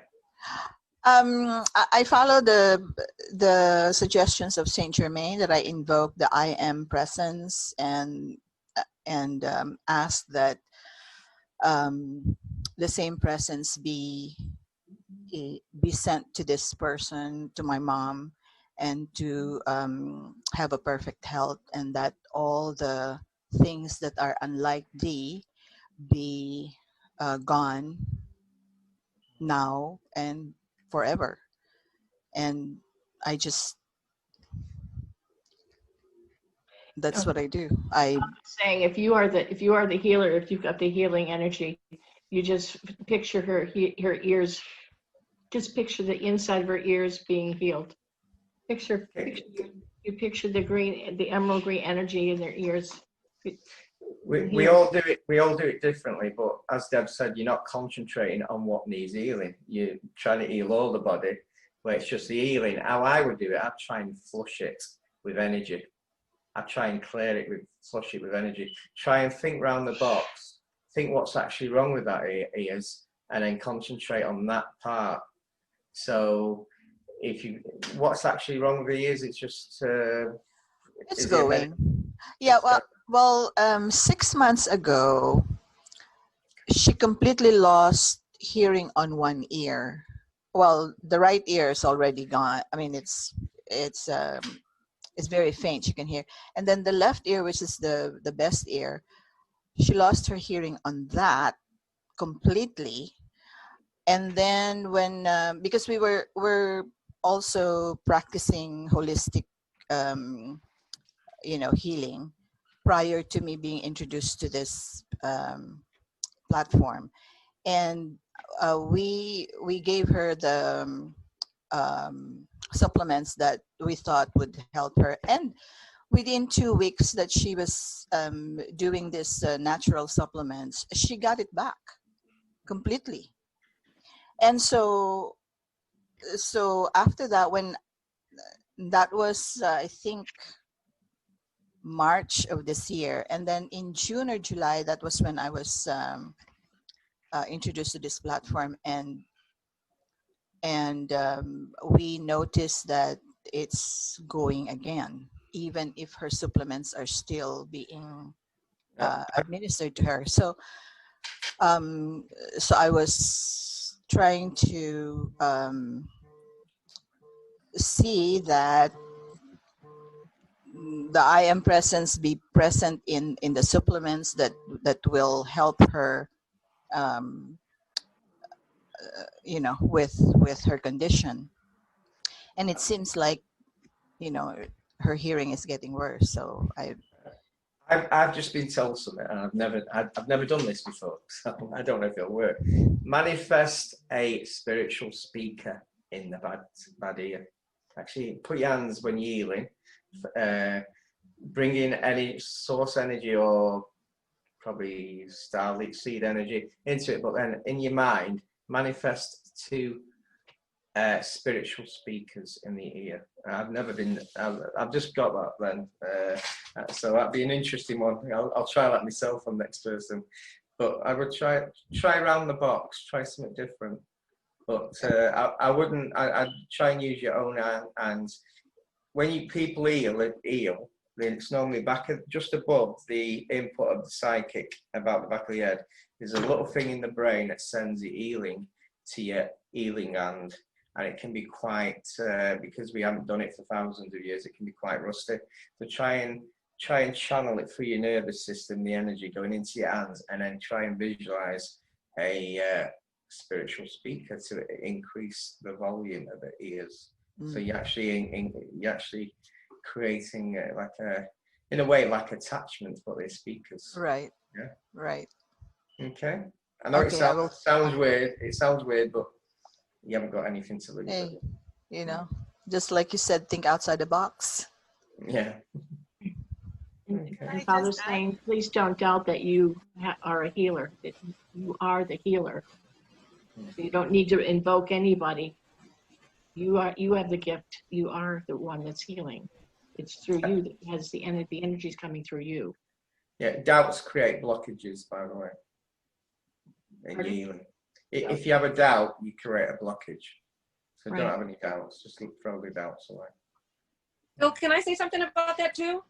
S10: I follow the suggestions of Saint Germain, that I invoke the I am presence and ask that the same presence be sent to this person, to my mom, and to have a perfect health, and that all the things that are unlike thee be gone now and forever. And I just, that's what I do.
S1: I'm saying, if you are the healer, if you've got the healing energy, you just picture her ears. Just picture the inside of her ears being healed. Picture the emerald green energy in their ears.
S4: We all do it. We all do it differently. But as Deb said, you're not concentrating on what needs healing. You're trying to heal all the body, where it's just the healing. How I would do it, I'd try and flush it with energy. I'd try and clear it flush it with energy. Try and think round the box. Think what's actually wrong with that ears, and then concentrate on that part. So, what's actually wrong with the ears? It's just
S10: it's going. Yeah. Well, 6 months ago, she completely lost hearing on one ear. Well, the right ear is already gone. I mean, it's very faint. You can hear, and then the left ear, which is the best ear, she lost her hearing on that completely. And then when because we're also practicing holistic healing prior to me being introduced to this platform, and we gave her the supplements that we thought would help her, and within 2 weeks that she was doing this natural supplements, she got it back completely. And so after that, when that was I think March of this year, and then in June or July, that was when I was introduced to this platform, and we noticed that it's going again, even if her supplements are still being administered to her. So I was trying to see that the I am presence be present in the supplements that will help her with her condition. And it seems like her hearing is getting worse. So
S4: I've just been told something, and I've never done this before, so I don't know if it'll work. Manifest a spiritual speaker in the bad ear. Actually, put your hands when you're healing. Bring in any source energy or probably starlit seed energy into it, but then in your mind, manifest 2 spiritual speakers in the ear. I've just got that then. So that'd be an interesting one. I'll try that myself on the next person. But I would try around the box, try something different. But I wouldn't, I'd try and use your own hands. When people heal, then it's normally just above the input of the psychic, about the back of the head. There's a little thing in the brain that sends the healing to your healing hand, and it can be quite, because we haven't done it for thousands of years, it can be quite rusty. So try and channel it through your nervous system, the energy going into your hands, and then try and visualize a spiritual speaker to increase the volume of the ears. So you're actually creating in a way, like attachments, but they're speakers.
S10: Right.
S4: Yeah.
S10: Right.
S4: Okay. I know
S10: Okay,
S4: it sounds weird. It sounds weird, but you haven't got anything to lose.
S10: Hey, you know, just like you said, think outside the box.
S4: Yeah.
S1: And Father's saying, please don't doubt that you are a healer, that you are the healer. So you don't need to invoke anybody. You have the gift. You are the one that's healing. It's through you that has the energy's coming through you.
S4: Yeah, doubts create blockages, by the way. In healing. If you have a doubt, you create a blockage. So don't have any doubts. Just throw the doubts away.
S11: Bill, can I say something about that too?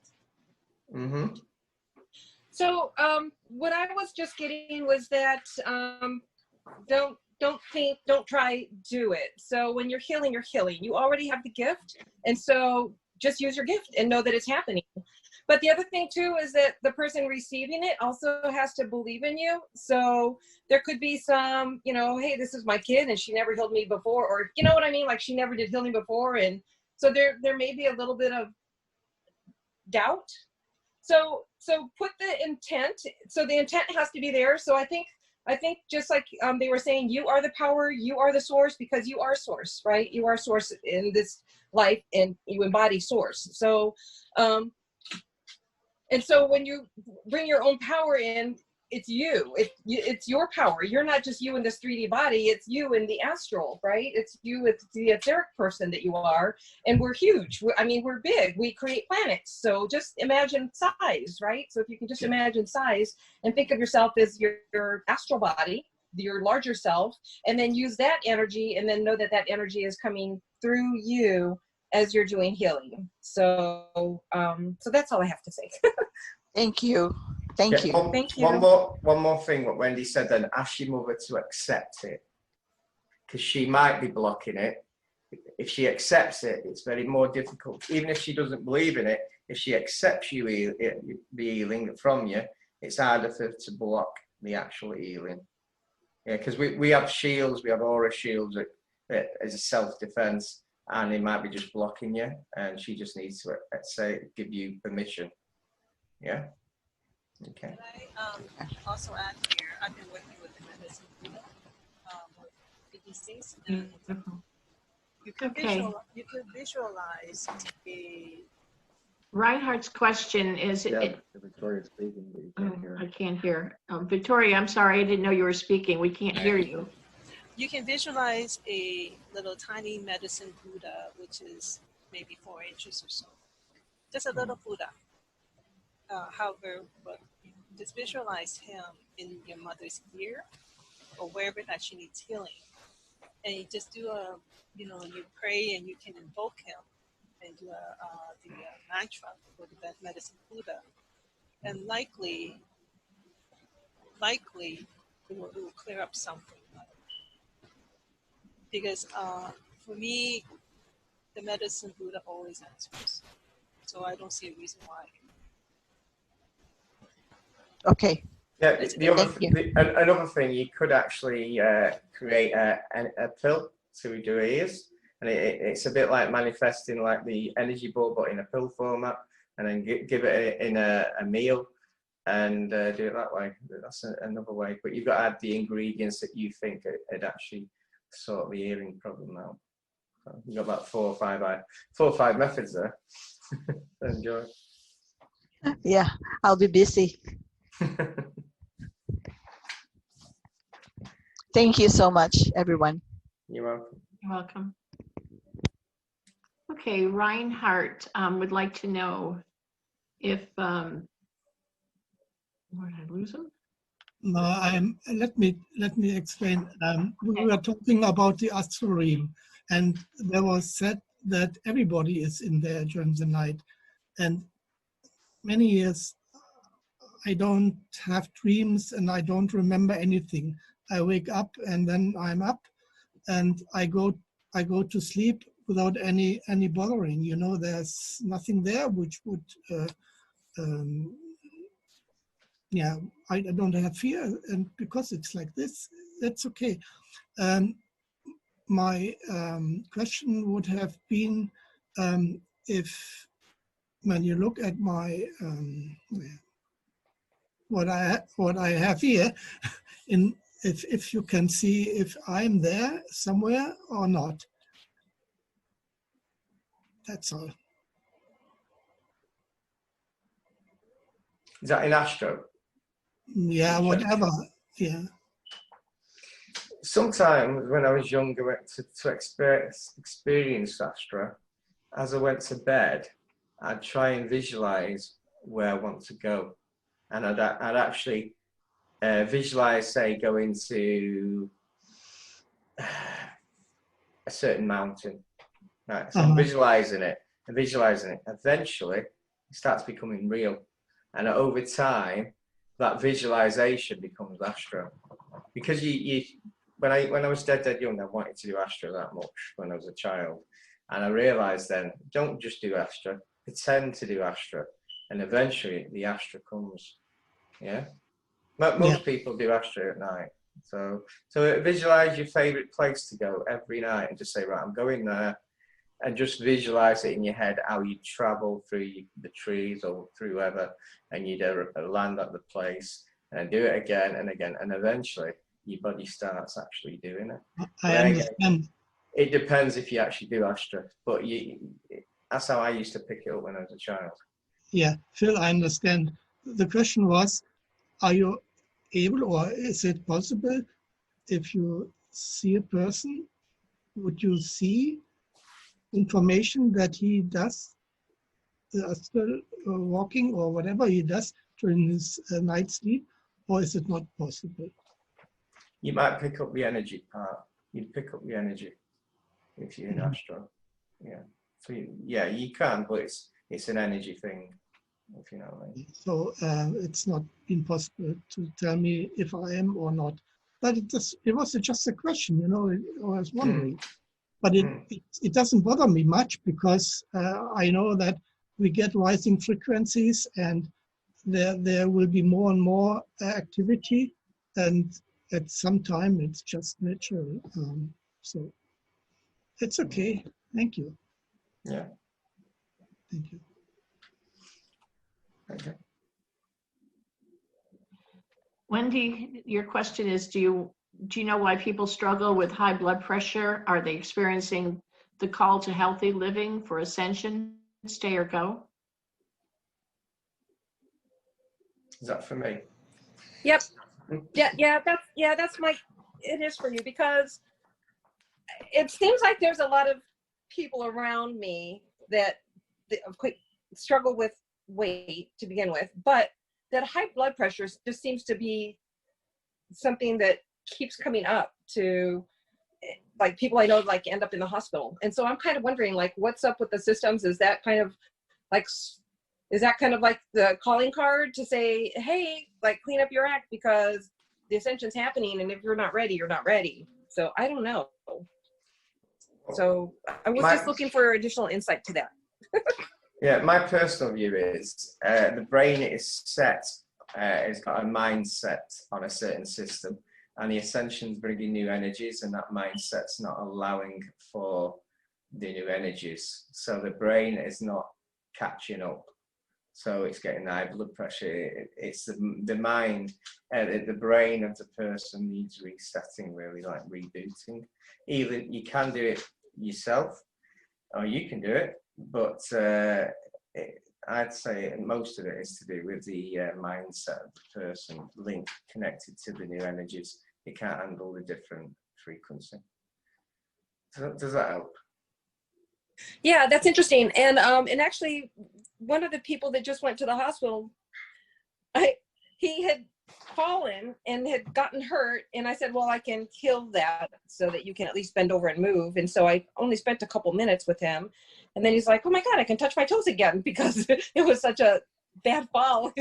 S4: Mm-hmm.
S11: So what I was just getting was that don't think, don't try, do it. So when you're healing, you're healing. You already have the gift, and so just use your gift and know that it's happening. But the other thing too is that the person receiving it also has to believe in you. So there could be some, you know, hey, this is my kid and she never healed me before, or you know what I mean? Like she never did heal me before. And so there may be a little bit of doubt. So put the intent. So the intent has to be there. So I think just like they were saying, you are the power, you are the source, because you are source, right? You are source in this life and you embody source. So, and so when you bring your own power in, it's you, it's your power. You're not just you in this 3D body, it's you in the astral, right? It's you, it's the etheric person that you are. And we're huge. I mean, we're big. We create planets. So just imagine size, right? So if you can just imagine size and think of yourself as your astral body, your larger self, and then use that energy, and then know that that energy is coming through you as you're doing healing. So so that's all I have to say.
S10: Thank you. Thank you.
S11: Thank you.
S4: One more thing, what Wendy said then, ask your mother to accept it, because she might be blocking it. If she accepts it, it's very more difficult. Even if she doesn't believe in it, if she accepts the healing from you, it's harder for her to block the actual healing. Yeah, because we have shields, we have aura shields as a self-defense, and it might be just blocking you, and she just needs to give you permission. Yeah. Okay.
S8: Can I also add here? I've been working with the medicine these days, and you could visualize a.
S1: Reinhardt's question is,
S2: Victoria's speaking, but you can't hear.
S1: I can't hear. Victoria, I'm sorry, I didn't know you were speaking. We can't hear you.
S8: You can visualize a little tiny medicine Buddha, which is maybe 4 inches or so. Just a little Buddha. However, just visualize him in your mother's ear or wherever that she needs healing. And you just do you pray and you can invoke him and do the mantra for the medicine Buddha. And likely it will clear up something. Because for me, the medicine Buddha always answers. So I don't see a reason why.
S10: Okay.
S4: Yeah, another thing, you could actually create a pill to do ears, and it's a bit like manifesting like the energy ball, but in a pill format, and then give it in a meal, and do it that way. That's another way. But you've got to add the ingredients that you think it actually sort the hearing problem out. So you've got about 4 or 5 methods there. Enjoy.
S10: Yeah, I'll be busy. Thank you so much, everyone.
S4: You're welcome.
S1: You're welcome. Okay, Reinhardt would like to know if, where did I lose him?
S12: No, let me explain. We were talking about the astral realm, and there was said that everybody is in there during the night, and many years, I don't have dreams and I don't remember anything. I wake up and then I'm up, and I go to sleep without any bothering. You know, there's nothing there which would, yeah, I don't have fear, and because it's like this, that's okay. My question would have been, if when you look at my what I have here, if you can see if I'm there somewhere or not. That's all.
S4: Is that in Astro?
S12: Yeah, whatever. Yeah.
S4: Sometimes when I was younger, to experience Astra, as I went to bed, I'd try and visualize where I want to go. And I'd actually visualize, say, going to a certain mountain. Right, so I'm visualizing it and visualizing it. Eventually, it starts becoming real. And over time, that visualization becomes Astro. Because when I was dead young, I wanted to do Astro that much when I was a child. And I realized then, don't just do Astro, pretend to do Astro. And eventually the Astro comes. Yeah? Most people do Astro at night. So visualize your favorite place to go every night and just say, right, I'm going there. And just visualize it in your head, how you travel through the trees or through wherever, and you'd land at the place, and do it again and again, and eventually your body starts actually doing it.
S12: I understand.
S4: It depends if you actually do Astra, but that's how I used to pick it up when I was a child.
S12: Yeah, Phil, I understand. The question was, are you able, or is it possible, if you see a person, would you see information that he does astral walking or whatever he does during his night sleep, or is it not possible?
S4: You might pick up the energy part. You'd pick up the energy if you're in Astro. Yeah. So you can, but it's an energy thing, if you know what I mean.
S12: So it's not impossible to tell me if I am or not. But it was just a question, you know. I was wondering. But it doesn't bother me much, because I know that we get rising frequencies, and there will be more and more activity, and at some time it's just natural. So it's okay. Thank you.
S4: Yeah.
S12: Thank you.
S4: Okay.
S1: Wendy, your question is, do you know why people struggle with high blood pressure? Are they experiencing the call to healthy living for ascension, stay or go?
S4: Is that for me?
S11: Yep. That's it is for you, because it seems like there's a lot of people around me that struggle with weight to begin with, but that high blood pressure just seems to be something that keeps coming up to, like, people I know like end up in the hospital. And so I'm kind of wondering, like, what's up with the systems? Is that kind of like the calling card to say, hey, like, clean up your act, because the ascension's happening, and if you're not ready, you're not ready. So I don't know. So I was just looking for additional insight to that.
S4: Yeah, my personal view is the brain is set, it's got a mindset on a certain system, and the ascension's bringing new energies, and that mindset's not allowing for the new energies. So the brain is not catching up. So it's getting high blood pressure. It's the mind, the brain of the person needs resetting, really, like rebooting. Either you can do it yourself, or you can do it, but I'd say most of it is to do with the mindset of the person, linked, connected to the new energies. It can't handle the different frequency. Does that help?
S11: Yeah, that's interesting. And actually, one of the people that just went to the hospital, he had fallen and had gotten hurt, and I said, well, I can heal that so that you can at least bend over and move. And so I only spent a couple minutes with him, and then he's like, oh my God, I can touch my toes again, because it was such a bad fall.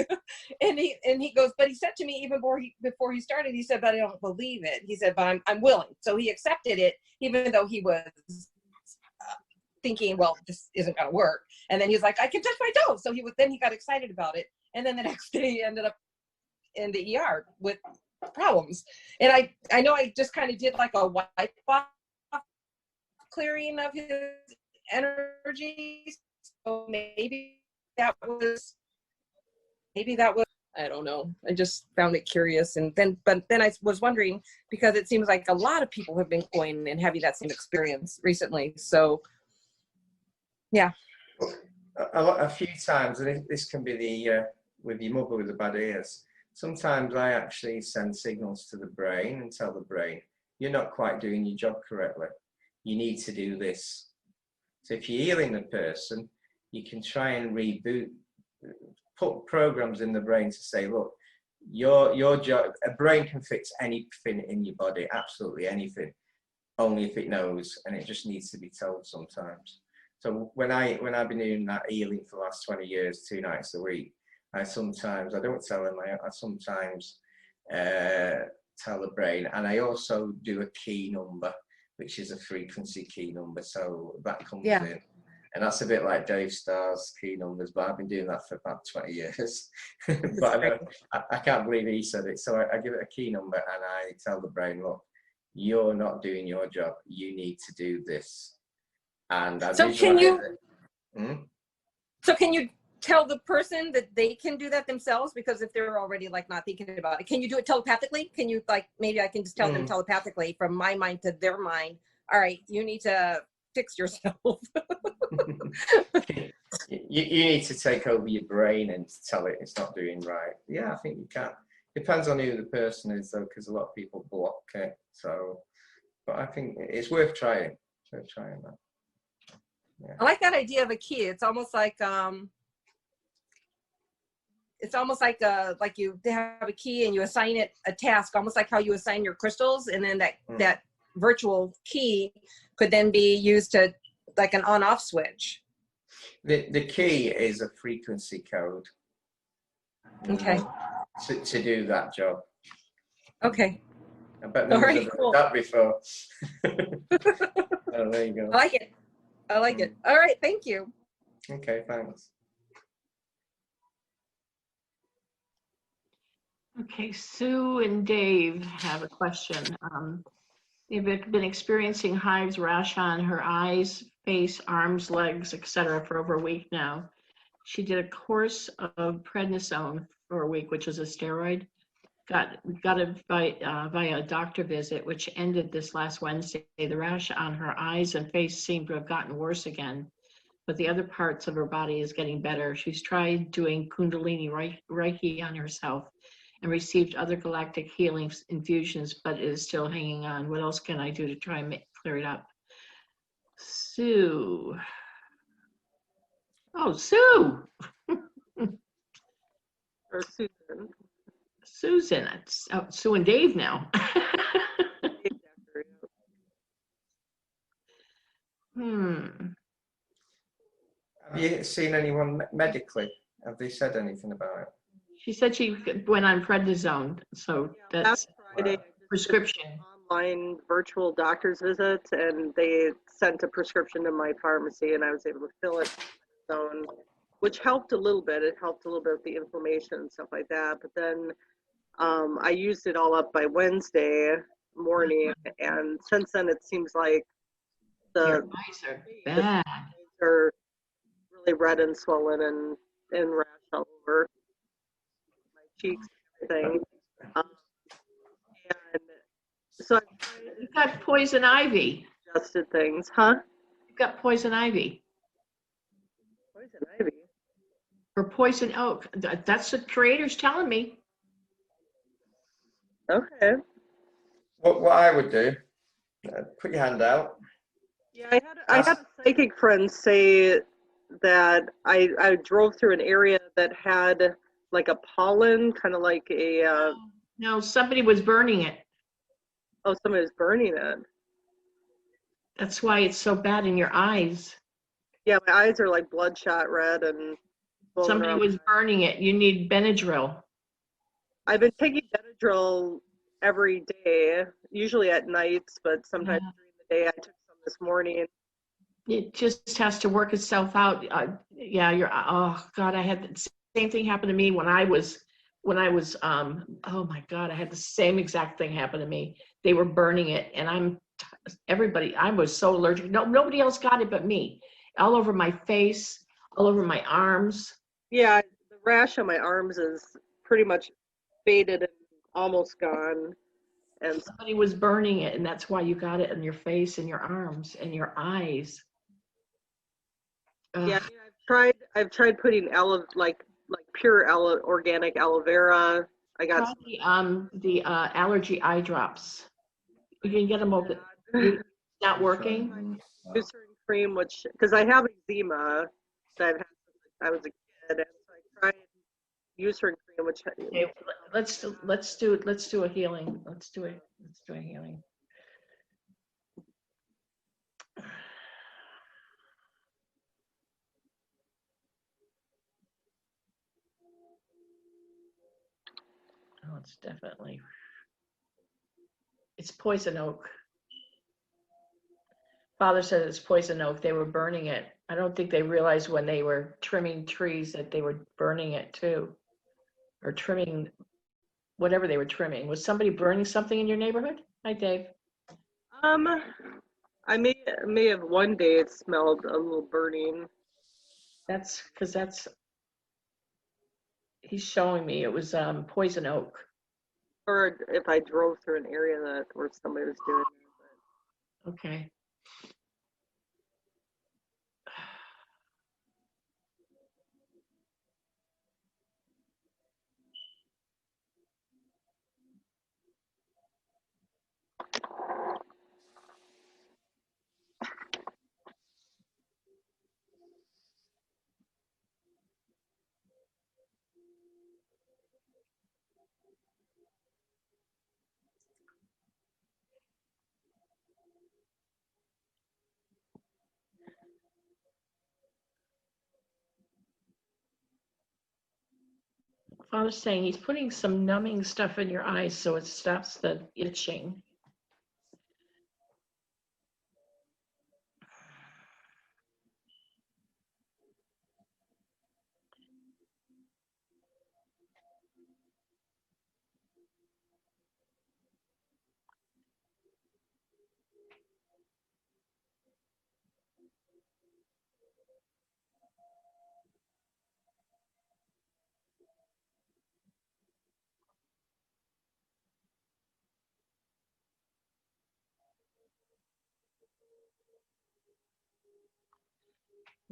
S11: and he goes, but he said to me even before he started, he said, but I don't believe it. He said, but I'm willing. So he accepted it, even though he was thinking, well, this isn't going to work. And then he was like, I can touch my toes. So then he got excited about it. And then the next day he ended up in the ER with problems. And I know I just kind of did like a wipe off clearing of his energy. So maybe that was, I don't know. I just found it curious. But then I was wondering, because it seems like a lot of people have been going and having that same experience recently. So yeah.
S4: A few times, and this can be the with your mother with the bad ears. Sometimes I actually send signals to the brain and tell the brain, you're not quite doing your job correctly. You need to do this. So if you're healing a person, you can try and reboot, put programs in the brain to say, look, your job, a brain can fix anything in your body, absolutely anything, only if it knows, and it just needs to be told sometimes. So when I've been doing that healing for the last 20 years, 2 nights a week, I don't tell them, I sometimes tell the brain, and I also do a key number, which is a frequency key number. So that comes in, and that's a bit like Dave Starr's key numbers, but I've been doing that for about 20 years. But I can't believe he said it. So I give it a key number and I tell the brain, look, you're not doing your job. You need to do this. And
S11: So can you tell the person that they can do that themselves? Because if they're already like not thinking about it, can you do it telepathically? Can you, like, maybe I can just tell them telepathically from my mind to their mind, all right, you need to fix yourself.
S4: you need to take over your brain and tell it it's not doing right. Yeah, I think you can. Depends on who the person is though, because a lot of people block it. So, but I think it's worth trying. It's worth trying that. Yeah.
S11: I like that idea of a key. It's almost like you have a key and you assign it a task, almost like how you assign your crystals, and then that virtual key could then be used to, like, an on-off switch.
S4: The key is a frequency code.
S11: Okay.
S4: To do that job.
S11: Okay.
S4: I bet nobody's ever heard that before. Oh, there you go.
S11: I like it. I like it. All right. Thank you.
S4: Okay, thanks.
S1: Okay, Sue and Dave have a question. They've been experiencing hives, rash on her eyes, face, arms, legs, etc. for over a week now. She did a course of prednisone for a week, which is a steroid. Got it via a doctor visit, which ended this last Wednesday. The rash on her eyes and face seemed to have gotten worse again, but the other parts of her body is getting better. She's tried doing Kundalini Reiki on herself and received other galactic healing infusions, but is still hanging on. What else can I do to try and clear it up? Sue. Oh, Sue.
S5: Or Susan.
S1: Susan. It's Sue and Dave now.
S4: Have you seen anyone medically? Have they said anything about it?
S1: She said she went on prednisone, so that's
S5: Friday,
S1: prescription.
S5: Online virtual doctor's visits, and they sent a prescription to my pharmacy, and I was able to fill it on, which helped a little bit. It helped a little bit with the inflammation and stuff like that. But then I used it all up by Wednesday morning, and since then it seems like
S1: Your
S5: the
S1: eyes are bad.
S5: are really red and swollen and rash all over my cheeks and everything. And so
S1: You've got poison ivy.
S5: Adjusted things, huh?
S1: You've got poison ivy.
S5: Poison ivy.
S1: Or poison oak. That's what creator's telling me.
S5: Okay.
S4: What I would do, put your hand out.
S5: Yeah, I had a psychic friend say that I drove through an area that had like a pollen, kind of like a.
S1: No, somebody was burning it.
S5: Oh, somebody was burning it.
S1: That's why it's so bad in your eyes.
S5: Yeah, my eyes are like bloodshot red, and
S13: swollen
S1: Somebody
S13: around.
S1: was burning it. You need Benadryl.
S13: I've been taking Benadryl every day, usually at nights, but sometimes during the day. I took some this morning.
S1: It just has to work itself out. Yeah, oh God, I had the same thing happen to me when I was, oh my God, I had the same exact thing happen to me. They were burning it, and I was so allergic. No, nobody else got it but me. All over my face, all over my arms.
S13: Yeah, the rash on my arms is pretty much faded and almost gone. And
S1: somebody was burning it, and that's why you got it in your face and your arms and your eyes.
S13: Yeah, I've tried putting like pure organic aloe vera. I got
S1: the allergy eye drops. You can get them over. Not working.
S13: Eucerin cream, which because I have eczema that I've had since I was a kid, and so I tried Eucerin cream, which
S1: okay, let's do a healing. Let's do a healing. Oh, it's poison oak. Father said it's poison oak. They were burning it. I don't think they realized when they were trimming trees that they were burning it too, or trimming whatever they were trimming. Was somebody burning something in your neighborhood? Hi, Dave.
S13: I may have one day it smelled a little burning.
S1: That's because he's showing me it was poison oak.
S13: Or if I drove through an area where somebody was doing it.
S1: Okay. Father's saying he's putting some numbing stuff in your eyes so it stops the itching.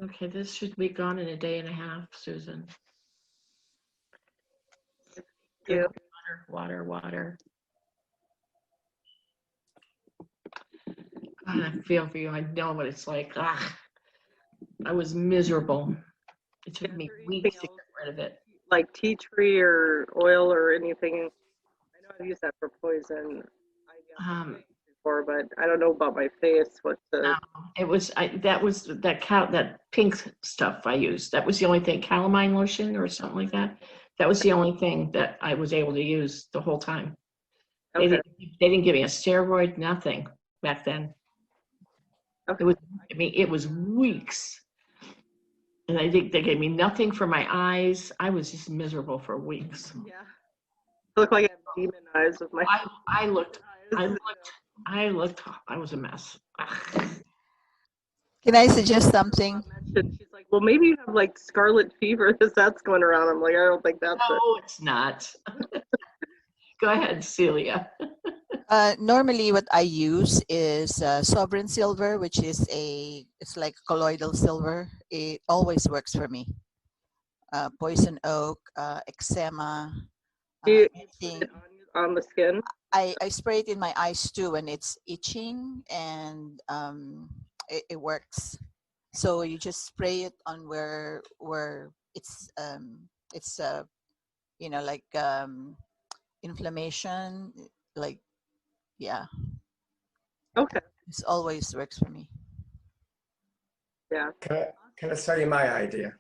S1: Okay, this should be gone in a day and a half, Susan.
S13: Yeah.
S1: Water. God, I feel for you. I know what it's like. I was miserable. It took me weeks to get rid of it.
S13: Like tea tree or oil or anything. I know I've used that for poison. Before, but I don't know about my face.
S1: No, it was that pink stuff I used. That was the only thing. Calamine lotion or something like that. That was the only thing that I was able to use the whole time.
S13: Okay.
S1: They didn't give me a steroid, nothing back then.
S13: Okay.
S1: It was weeks. And I think they gave me nothing for my eyes. I was just miserable for weeks.
S13: Yeah. I look like I have demon eyes with my
S1: I was a mess.
S10: Can I suggest something?
S13: She's like, well, maybe you have like scarlet fever because that's going around. I'm like, I don't think that's it.
S1: No, it's not. Go ahead, Celia.
S10: Normally what I use is sovereign silver, which is it's like colloidal silver. It always works for me. Poison oak, eczema.
S13: Do you put it on the skin?
S10: I spray it in my eyes too when it's itching, and it works. So you just spray it on where it's like inflammation, like, yeah.
S13: Okay.
S10: This always works for me.
S13: Yeah.
S4: Can I tell you my idea?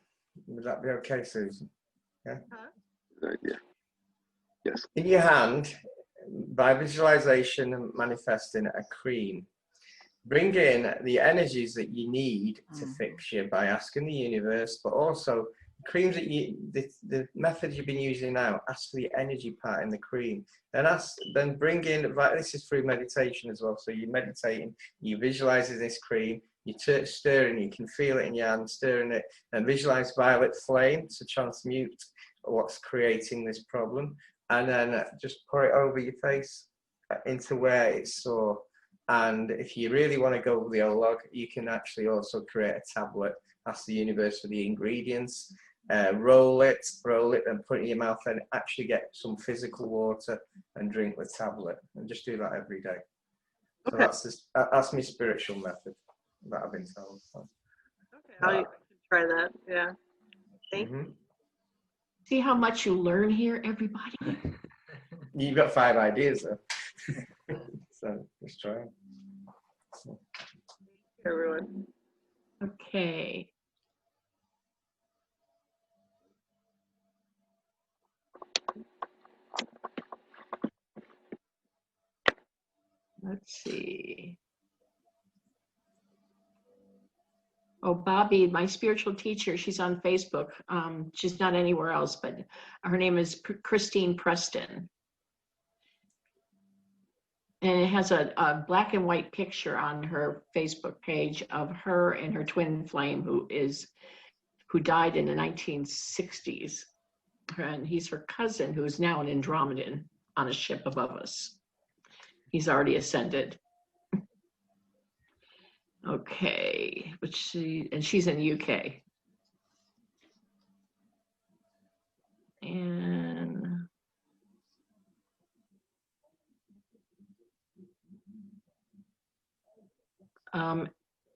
S4: Would that be okay, Susan? Yeah.
S14: Good idea. Yes.
S4: In your hand, by visualization and manifesting a cream, bring in the energies that you need to fix you by asking the universe, but also creams that the method you've been using now, ask for the energy part in the cream. Then bring in, this is through meditation as well. So you're meditating, you visualizing this cream, you stirring, you can feel it in your hand, stirring it, and visualize violet flame to transmute what's creating this problem. And then just pour it over your face into where it's sore. And if you really want to go with the old log, you can actually also create a tablet, ask the universe for the ingredients, roll it and put it in your mouth, and actually get some physical water and drink the tablet, and just do that every day. So that's my spiritual method that I've been told.
S13: Okay, I'll try that. Yeah. Thank you.
S1: See how much you learn here, everybody?
S4: You've got 5 ideas though. So let's try it.
S13: Everyone.
S1: Okay. Let's see. Oh, Bobby, my spiritual teacher, she's on Facebook. She's not anywhere else, but her name is Christine Preston. And it has a black and white picture on her Facebook page of her and her twin flame, who died in the 1960s. And he's her cousin, who is now an Andromedan on a ship above us. He's already ascended. Okay, and she's in the UK. And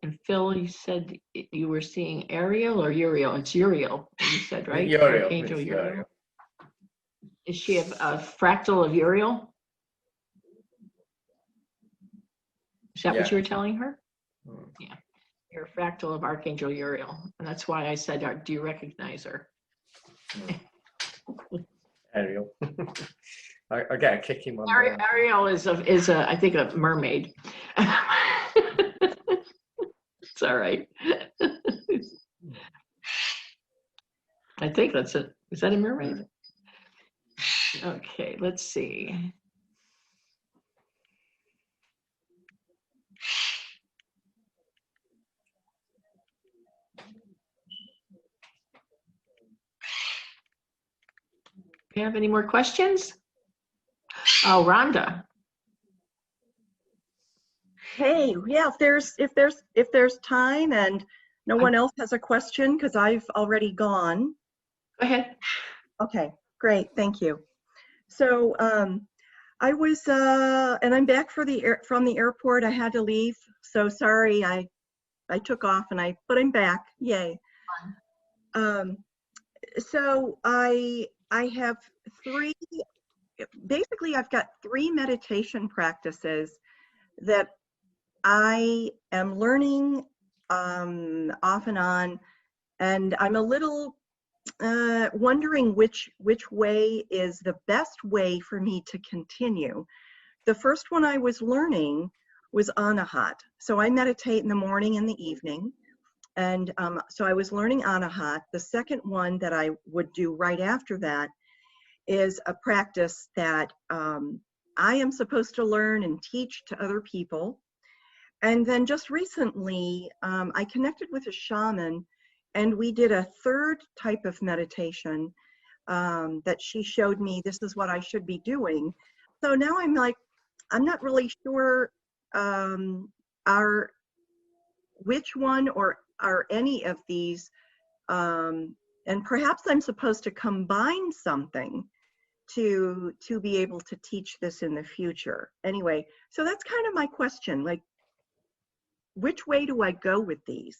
S1: and Phil, you said you were seeing Ariel or Uriel? It's Uriel, you said, right?
S4: Uriel.
S1: Archangel Uriel. Is she a fractal of Uriel? Is that what you were telling her? Yeah, you're a fractal of Archangel Uriel, and that's why I said, do you recognize her?
S4: Ariel. I get a kick in one.
S1: Ariel is I think a mermaid. It's all right. I think that's it. Is that a mermaid? Okay, let's see. Do you have any more questions? Oh, Rhonda.
S5: Hey, yeah, if there's time and no one else has a question, because I've already gone.
S1: Go ahead.
S5: Okay, great, thank you. So I was, and I'm back from the airport. I had to leave, so sorry. I took off but I'm back. Yay. So I have I've got 3 meditation practices that I am learning off and on, and I'm a little wondering which way is the best way for me to continue. The first one I was learning was Anahat. So I meditate in the morning and the evening. And so I was learning Anahat. The second one that I would do right after that is a practice that I am supposed to learn and teach to other people. And then just recently, I connected with a shaman, and we did a third type of meditation that she showed me, this is what I should be doing. So now I'm like, I'm not really sure which one or are any of these, and perhaps I'm supposed to combine something to be able to teach this in the future. Anyway, so that's kind of my question, like, which way do I go with these?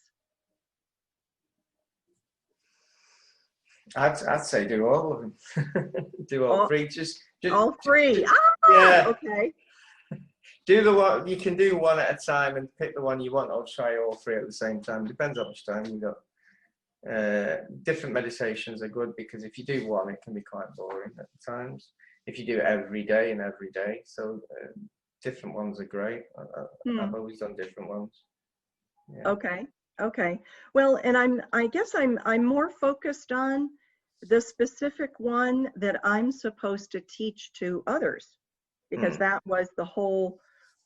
S4: I'd say do all of them. Do all 3. Just
S5: all 3.
S4: Yeah.
S5: Okay.
S4: Do the one you can do one at a time and pick the one you want, or try all 3 at the same time. Depends how much time you got. Different meditations are good because if you do one, it can be quite boring at times. If you do it every day and every day, so different ones are great. I've always done different ones. Yeah.
S5: Okay. Well, and I guess I'm more focused on the specific one that I'm supposed to teach to others, because that was the whole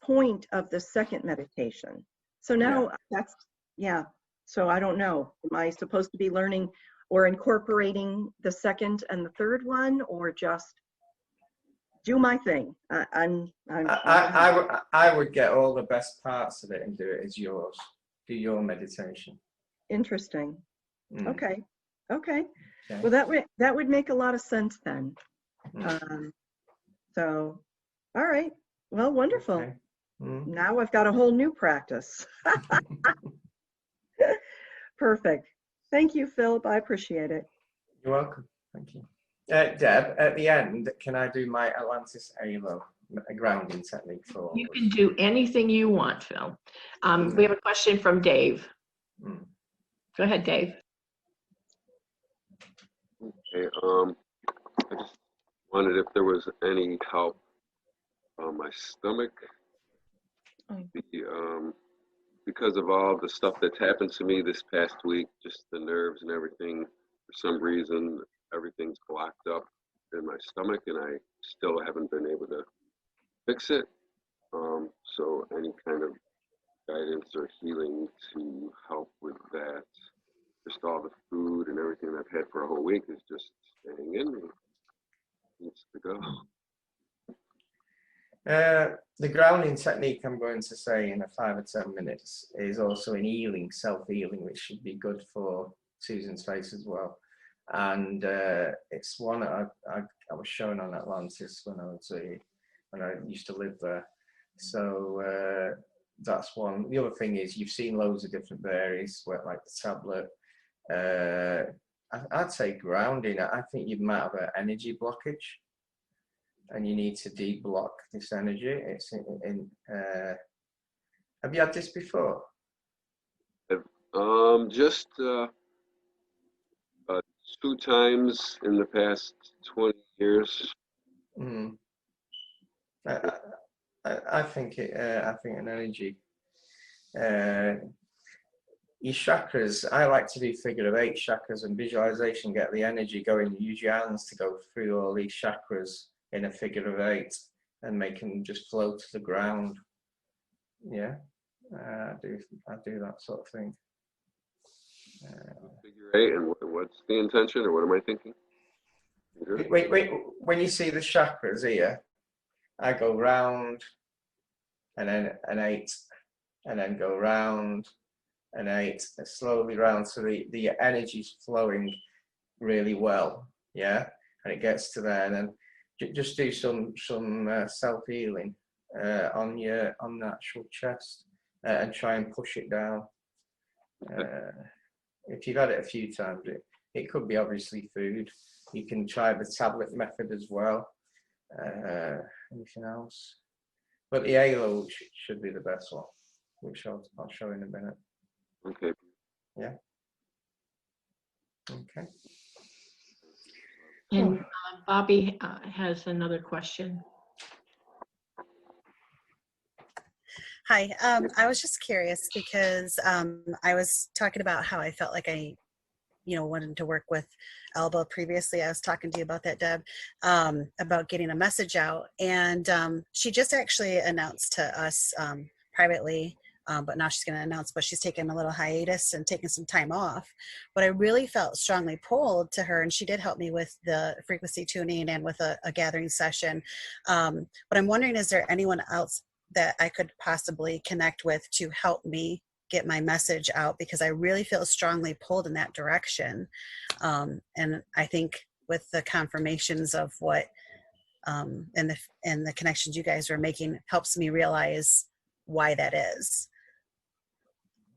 S5: point of the second meditation. So now that's, yeah. So I don't know, am I supposed to be learning or incorporating the second and the third one, or just do my thing?
S4: I would get all the best parts of it and do it as yours. Do your meditation.
S5: Interesting. Okay. Well, that would make a lot of sense then. So, all right. Well, wonderful.
S4: Okay.
S5: Now I've got a whole new practice. Perfect. Thank you, Philip. I appreciate it.
S4: You're welcome. Thank you. Deb, at the end, can I do my Atlantis Halo, a grounding technique for
S1: You can do anything you want, Phil. We have a question from Dave. Go ahead, Dave.
S14: Okay, I just wondered if there was any help on my stomach. Because of all the stuff that's happened to me this past week, just the nerves and everything, for some reason, everything's blocked up in my stomach and I still haven't been able to fix it. So any kind of guidance or healing to help with that. Just all the food and everything I've had for a whole week is just staying in me. It needs to go.
S4: The grounding technique I'm going to say in 5 or 10 minutes is also an healing, self-healing, which should be good for Susan's face as well. And it's one I was shown on Atlantis when I used to live there. So that's one. The other thing is you've seen loads of different berries, like the tablet. I'd say grounding. I think you might have an energy blockage, and you need to de-block this energy. It's have you had this before?
S14: Just 2 times in the past 20 years.
S4: I think an energy. Your chakras, I like to do figure of 8 chakras and visualization, get the energy going. Use your hands to go through all these chakras in a figure of 8 and make them just flow to the ground. Yeah, I do that sort of thing.
S14: Figure 8, and what's the intention, or what am I thinking?
S4: Wait, when you see the chakras here, I go round and then an 8 and then go round an 8 and slowly round, so the energy's flowing really well. Yeah, and it gets to there, and then just do some self-healing on the actual chest and try and push it down. If you've had it a few times, it could be obviously food. You can try the tablet method as well. Anything else? But the halo should be the best one, which I'll show in a minute.
S14: Okay.
S4: Yeah. Okay.
S1: And Bobby has another question.
S9: Hi, I was just curious because I was talking about how I felt like I, wanted to work with Alba previously. I was talking to you about that, Deb, about getting a message out. And she just actually announced to us privately, but now she's going to announce, but she's taking a little hiatus and taking some time off. But I really felt strongly pulled to her, and she did help me with the frequency tuning and with a gathering session. But I'm wondering, is there anyone else that I could possibly connect with to help me get my message out, because I really feel strongly pulled in that direction. And I think with the confirmations of what and the connections you guys are making helps me realize why that is.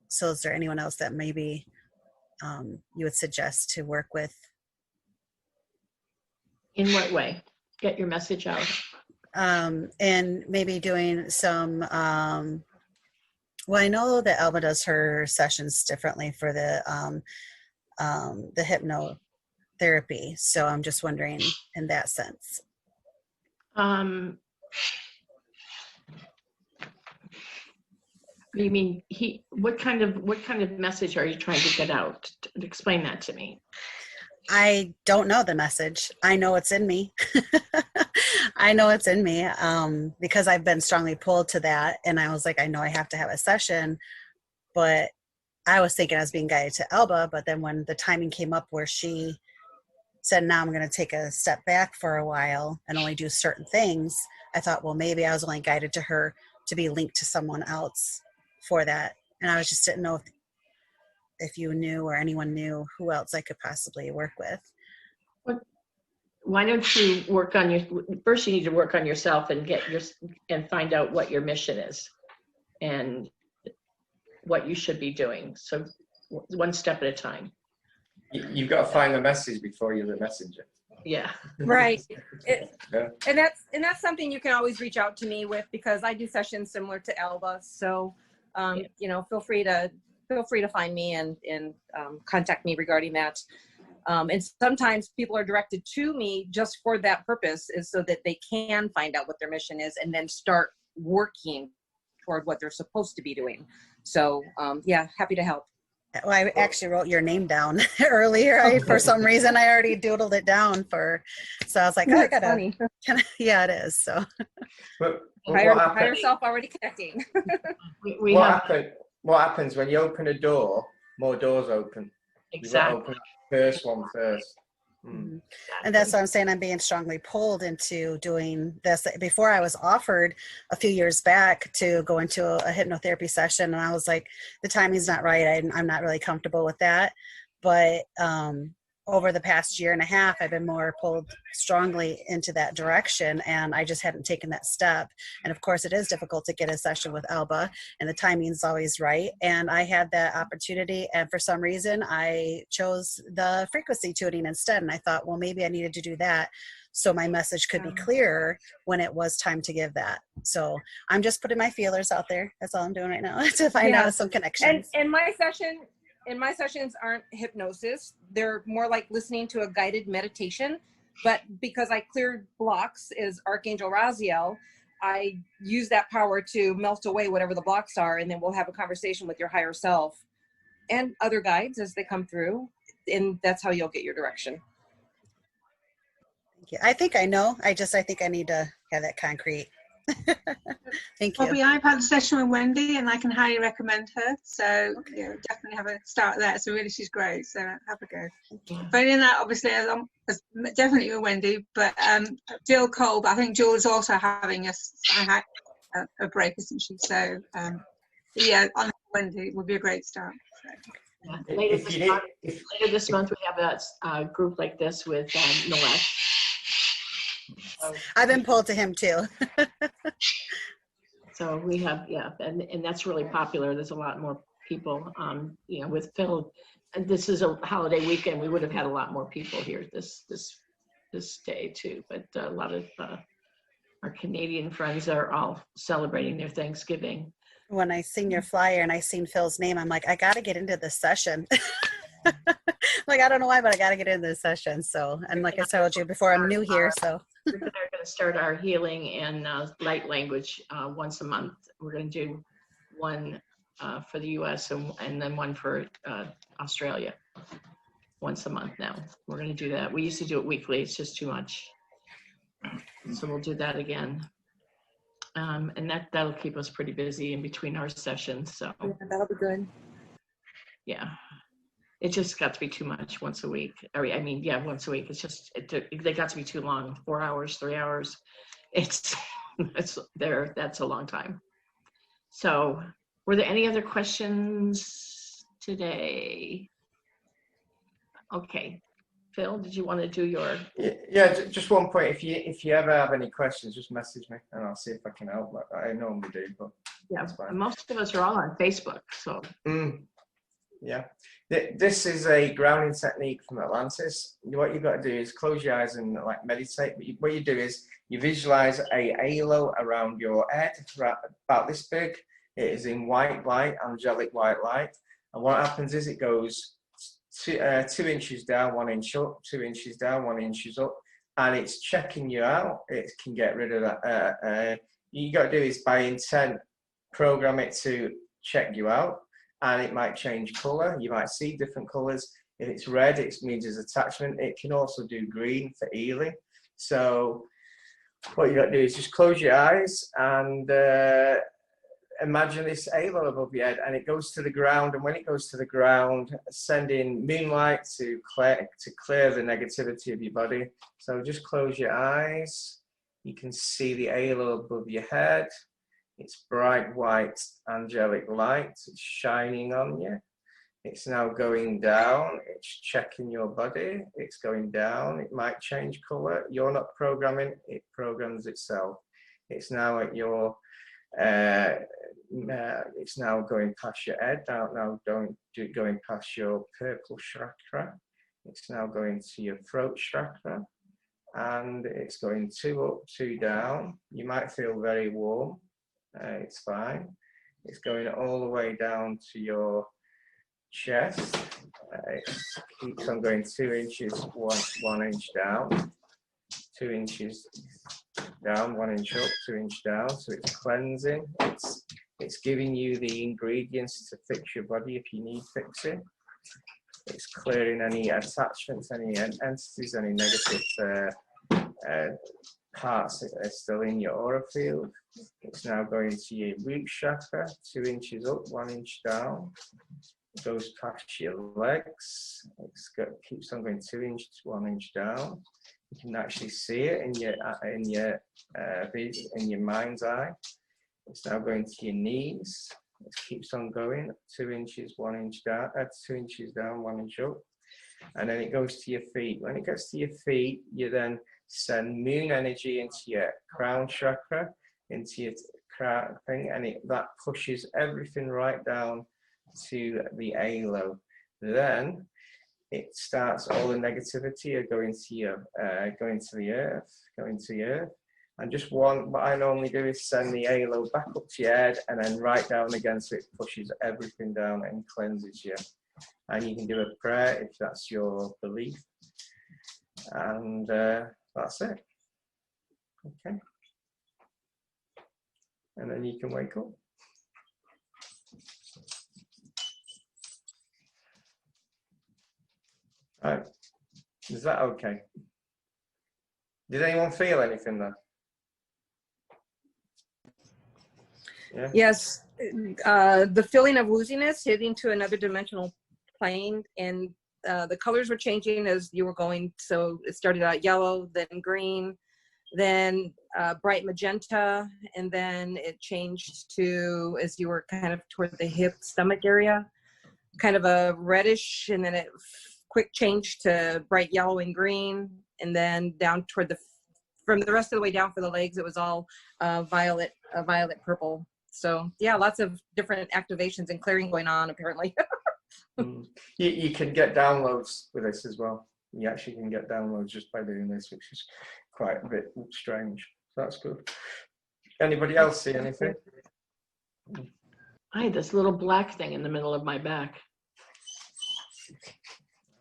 S9: So is there anyone else that maybe you would suggest to work with?
S1: In what way? Get your message out.
S9: And maybe doing some, well, I know that Alba does her sessions differently for the the hypnotherapy. So I'm just wondering in that sense.
S1: You mean what kind of message are you trying to get out? Explain that to me.
S9: I don't know the message. I know it's in me. I know it's in me because I've been strongly pulled to that. And I was like, I know I have to have a session, but I was thinking I was being guided to Elba. But then when the timing came up where she said, now I'm going to take a step back for a while and only do certain things, I thought, well, maybe I was only guided to her to be linked to someone else for that. And I just didn't know if you knew or anyone knew who else I could possibly work with.
S1: Why don't you work on first you need to work on yourself and and find out what your mission is and what you should be doing. So one step at a time.
S4: You've got to find the message before you're the messenger.
S1: Yeah.
S11: Right.
S4: Yeah.
S11: And that's something you can always reach out to me with, because I do sessions similar to Elba. So, you know, feel free to find me and contact me regarding that. And sometimes people are directed to me just for that purpose, is so that they can find out what their mission is and then start working toward what they're supposed to be doing. So, yeah, happy to help.
S9: Well, I actually wrote your name down earlier. For some reason, I already doodled it down so I was like, oh, I gotta, yeah, it is. So
S4: but
S11: higher self already connecting.
S4: What happens when you open a door, more doors open.
S1: Exactly.
S4: You open the first one first.
S9: Mm-hmm. And that's what I'm saying. I'm being strongly pulled into doing this. Before, I was offered a few years back to go into a hypnotherapy session, and I was like, the timing's not right. I'm not really comfortable with that. But over the past year and a half, I've been more pulled strongly into that direction, and I just hadn't taken that step. And of course, it is difficult to get a session with Elba, and the timing's always right. And I had that opportunity, and for some reason, I chose the frequency tuning instead. And I thought, well, maybe I needed to do that so my message could be clearer when it was time to give that. So I'm just putting my feelers out there. That's all I'm doing right now to find out some connections.
S11: And my sessions aren't hypnosis. They're more like listening to a guided meditation. But because I cleared blocks as Archangel Raziel, I use that power to melt away whatever the blocks are, and then we'll have a conversation with your higher self and other guides as they come through, and that's how you'll get your direction.
S9: Thank you. I think I know. I think I need to have that concrete. Thank you.
S7: Bobby, I've had a session with Wendy, and I can highly recommend her. So definitely have a start there. So really, she's great. So have a go. But in that, obviously, definitely with Wendy. But Jill Kolb, I think Jill is also having a break, isn't she? So yeah, on Wendy would be a great start. So.
S1: Yeah. Later this month, we have a group like this with Noel. So,
S9: I've been pulled to him too.
S1: So we have, and that's really popular. There's a lot more people, you know, with Phil. And this is a holiday weekend. We would have had a lot more people here this day too. But a lot of our Canadian friends are all celebrating their Thanksgiving.
S9: When I seen your flyer and I seen Phil's name, I'm like, I got to get into this session. Like, I don't know why, but I got to get into this session. So, and like I told you before, I'm new here. So
S1: we're going to start our healing and light language once a month. We're going to do one for the US and then one for Australia once a month now. We're going to do that. We used to do it weekly. It's just too much. So we'll do that again. And that'll keep us pretty busy in between our sessions. So
S11: yeah, that'll be good.
S1: Yeah. It just got to be too much once a week. I mean, yeah, once a week. It's just, they got to be too long, 4 hours, 3 hours. That's a long time. So were there any other questions today? Okay. Phil, did you want to do your?
S4: Yeah, just one point. If you ever have any questions, just message me and I'll see if I can help. I normally do, but
S1: yeah,
S4: that's fine.
S1: Most of us are all on Facebook, so.
S4: Yeah, this is a grounding technique from Atlantis. What you've got to do is close your eyes and like meditate. But what you do is you visualize a halo around your head, about this big. It is in white light, angelic white light. And what happens is it goes 2 inches down, 1 inch up, 2 inches down, 1 inch up, and it's checking you out. It can get rid of that. You got to do is by intent program it to check you out, and it might change color. You might see different colors. If it's red, it means there's attachment. It can also do green for healing. So what you got to do is just close your eyes and imagine this halo above your head, and it goes to the ground. And when it goes to the ground, send in moonlight to clear the negativity of your body. So just close your eyes. You can see the halo above your head. It's bright white angelic light. It's shining on you. It's now going down. It's checking your body. It's going down. It might change color. You're not programming. It programs itself. It's now at your it's now going past your head, now going past your purple chakra. It's now going to your throat chakra, and it's going 2 up, 2 down. You might feel very warm. It's fine. It's going all the way down to your chest. It keeps on going 2 inches, 1 inch down, 2 inches down, 1 inch up, 2 inch down. So it's cleansing. It's giving you the ingredients to fix your body if you need fixing. It's clearing any attachments, any entities, any negative parts that are still in your aura field. It's now going to your root chakra, 2 inches up, 1 inch down. It goes past your legs. Keeps on going 2 inches, 1 inch down. You can actually see it in your mind's eye. It's now going to your knees. It keeps on going 2 inches, 1 inch down, 2 inches down, 1 inch up, and then it goes to your feet. When it gets to your feet, you then send moon energy into your crown chakra, into your crown thing, and that pushes everything right down to the halo. Then it starts, all the negativity are going to the earth. And just what I normally do is send the halo back up to your head and then right down again, so it pushes everything down and cleanses you. And you can do a prayer if that's your belief. And that's it. Okay. And then you can wake up. All right. Is that okay? Did anyone feel anything there? Yeah.
S11: Yes, the feeling of wooziness, hitting to another dimensional plane, and the colors were changing as you were going. So it started out yellow, then green, then bright magenta, and then it changed to, as you were kind of toward the hip, stomach area, kind of a reddish, and then it quick change to bright yellow and green, and then down toward from the rest of the way down for the legs, it was all violet purple. So yeah, lots of different activations and clearing going on apparently.
S4: You can get downloads with this as well. You actually can get downloads just by doing this, which is quite a bit strange. So that's good. Anybody else see anything?
S1: I had this little black thing in the middle of my back.
S4: I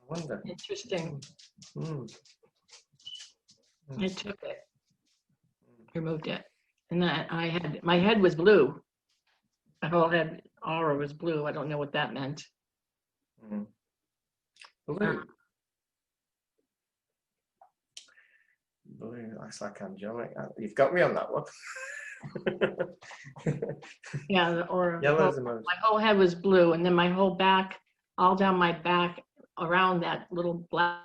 S4: wonder.
S1: Interesting. I took it, removed it, and that my head was blue. My whole head aura was blue. I don't know what that meant.
S4: Blue. Blue. That's like angelic. You've got me on that one.
S1: Yeah, the aura.
S4: Yellow's
S1: my whole head was blue, and then my whole back, all down my back, around that little black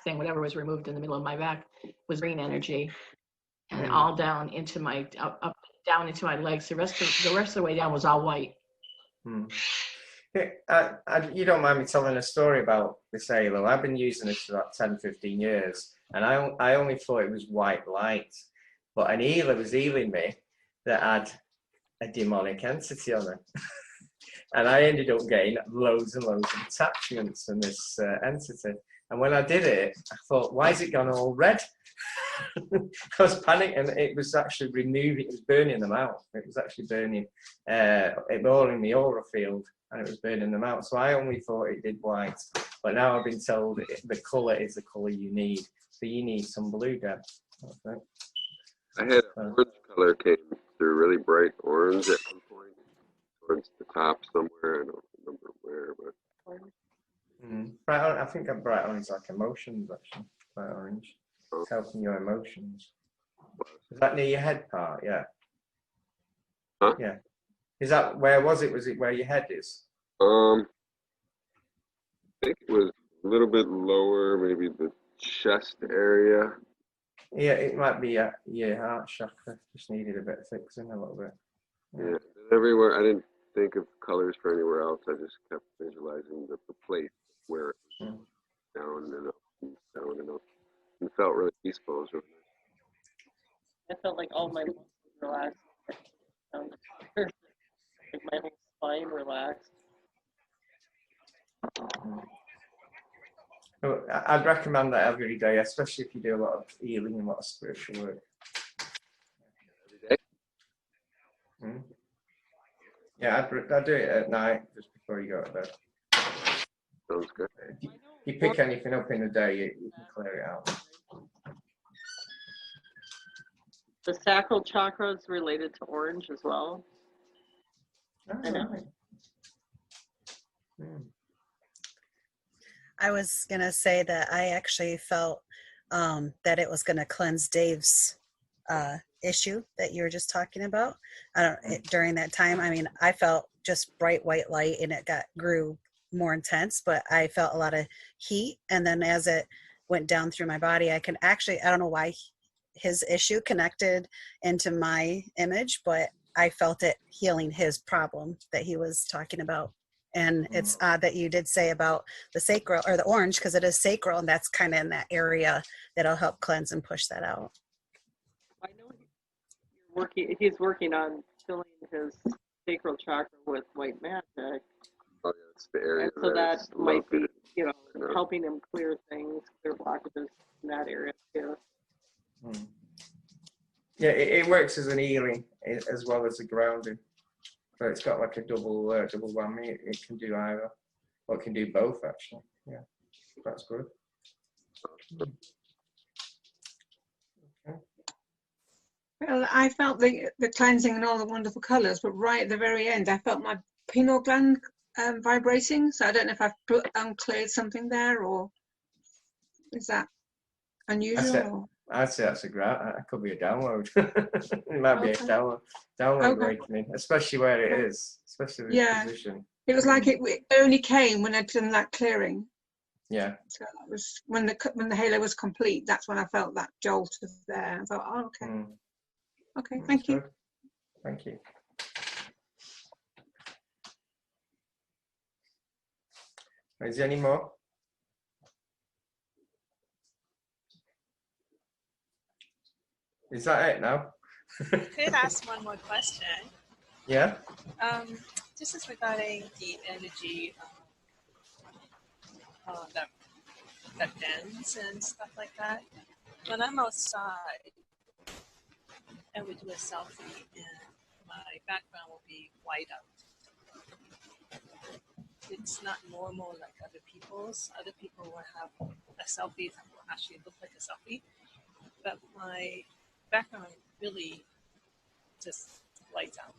S1: thing, whatever was removed in the middle of my back, was green energy, and all down into my up down into my legs. The rest of the way down was all white.
S4: You don't mind me telling a story about this halo? I've been using this for about 10-15 years, and I only thought it was white light, but an healer was healing me that had a demonic entity on it. And I ended up getting loads and loads of attachments from this entity. And when I did it, I thought, why is it gone all red? I was panicking. It was actually removing, it was burning them out. It was actually burning, it all in the aura field, and it was burning them out. So I only thought it did white, but now I've been told the colour is the colour you need. So you need some blue, Deb. Okay.
S14: I had an orange color came through, really bright orange at one point, towards the top somewhere. I don't remember where, but.
S4: Bright orange, I think bright orange is like emotions, actually. Bright orange. It's helping your emotions. Is that near your head part? Yeah.
S14: Huh?
S4: Yeah. Is that, where was it? Was it where your head is?
S14: I think it was a little bit lower, maybe the chest area.
S4: Yeah, it might be your heart chakra. Just needed a bit of fixing a little bit.
S14: Yeah. Everywhere. I didn't think of colors for anywhere else. I just kept visualizing the place where it was down and up and down and up. And felt really peaceful. It was really nice.
S13: I felt like all my muscles relaxed. Like my whole spine relaxed.
S4: I'd recommend that every day, especially if you do a lot of healing and a lot of spiritual work.
S14: Every day?
S4: Yeah, I'd do it at night, just before you go to bed.
S14: Sounds good.
S4: If you pick anything up in the day, you can clear it out.
S13: The sacral chakra is related to orange as well. I know.
S9: I was going to say that I actually felt that it was going to cleanse Dave's issue that you were just talking about. During that time, I mean, I felt just bright white light and it grew more intense, but I felt a lot of heat. And then as it went down through my body, I don't know why his issue connected into my image, but I felt it healing his problem that he was talking about. And it's odd that you did say about the sacral or the orange, because it is sacral, and that's kind of in that area that'll help cleanse and push that out.
S13: I know he's working on filling his sacral chakra with white magic.
S14: Oh, yeah, it's the area.
S13: And so that might be,
S14: located.
S13: helping him clear things, clear blockages in that area too.
S4: Yeah, it works as an healing as well as a grounding. So it's got like a double whammy. It can do either, or it can do both actually. Yeah, that's good. Okay.
S7: Well, I felt the cleansing and all the wonderful colours, but right at the very end, I felt my pineal gland vibrating. So I don't know if I've cleared something there, or is that unusual?
S4: I'd say that's that could be a download. It might be a download awakening, especially where it is, especially the position.
S7: It was like it only came when I'd done that clearing.
S4: Yeah.
S7: So it was when the halo was complete. That's when I felt that jolt of there. I thought, oh, okay. Okay, thank you.
S4: Thank you. Is there any more? Is that it now?
S8: Could ask one more question.
S4: Yeah.
S8: This is regarding the energy that bends and stuff like that. When I'm outside and we do a selfie, and my background will be white out. It's not normal like other people's. Other people will have a selfie that will actually look like a selfie, but my background really just lights out.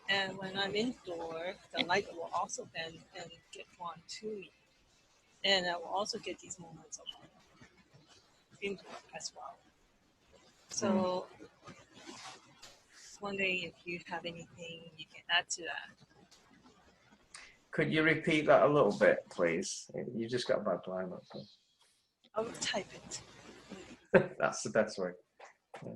S8: And when I'm indoor, the light will also bend and get drawn to me. And I will also get these moments of indoor as well. So wondering if you have anything you can add to that.
S4: Could you repeat that a little bit, please? You just got a bad line up there.
S8: I'll type it.
S4: That's the best way. Yeah.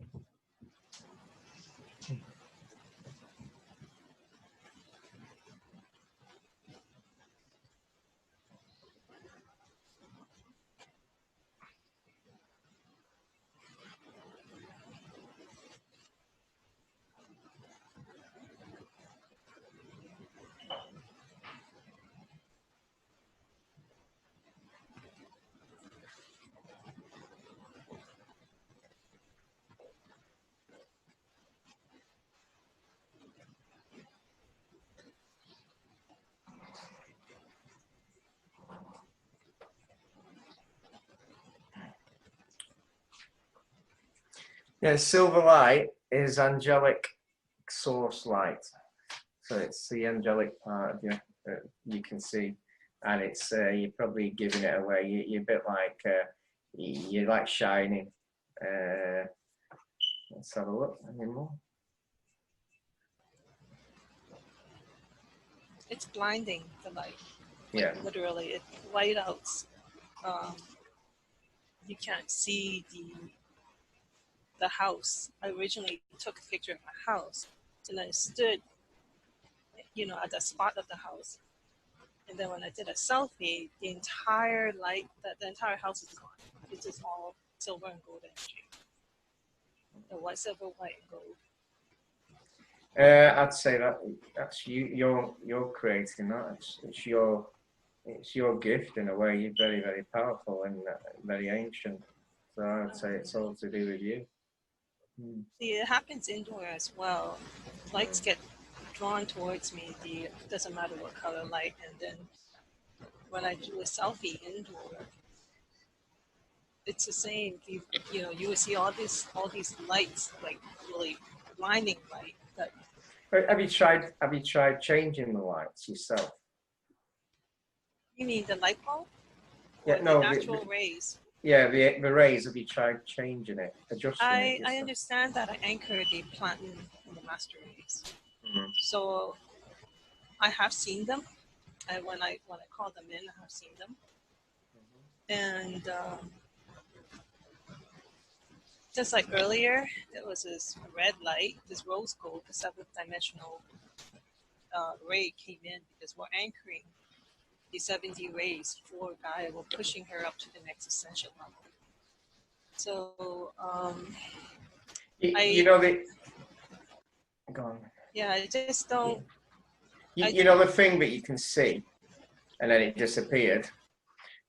S4: Yeah, silver light is angelic source light. So it's the angelic part of you that you can see. And it's you're probably giving it away. You're a bit like, you're like shining. Let's have a look. Any more?
S8: It's blinding, the light.
S4: Yeah.
S8: Literally, it white outs. You can't see the house. I originally took a picture of my house, and I stood, at the spot of the house. And then when I did a selfie, the entire light, the entire house is gone. It's just all silver and gold energy. The white, silver, white, and gold.
S4: I'd say that's you're creating that. It's your gift in a way. You're very, very powerful and very ancient. So I would say it's all to do with you.
S8: See, it happens indoor as well. Lights get drawn towards me. It doesn't matter what color light. And then when I do a selfie indoor, it's the same. You will see all these lights, like really blinding light.
S4: Have you tried changing the lights yourself?
S8: You mean the light bulb?
S4: Yeah,
S8: or
S4: no,
S8: the natural rays.
S4: Yeah, the rays. Have you tried changing it, adjusting it?
S8: I understand that I anchor the platinum in the master rays. So I have seen them, and when I call them in, I have seen them, and just like earlier, there was this red light, this rose gold, the seventh dimensional ray came in because we're anchoring the 7D rays for Gaia. We're pushing her up to the next ascension level. So
S4: Go on.
S8: Yeah, I just don't.
S4: The thing that you can see, and then it disappeared.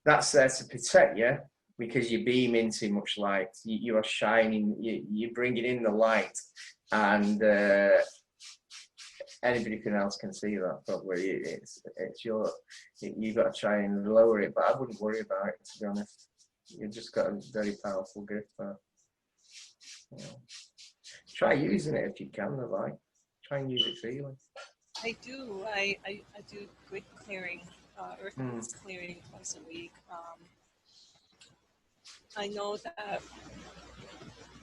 S4: That's there to protect you because you beam into much light. You are shining. You're bringing in the light, and anybody else can see that. Probably it's your. You've got to try and lower it, but I wouldn't worry about it, to be honest. You've just got a very powerful gift there. Try using it if you can, the light. Try and use it freely.
S8: I do. I do grid clearing, earth clearing twice a week. I know that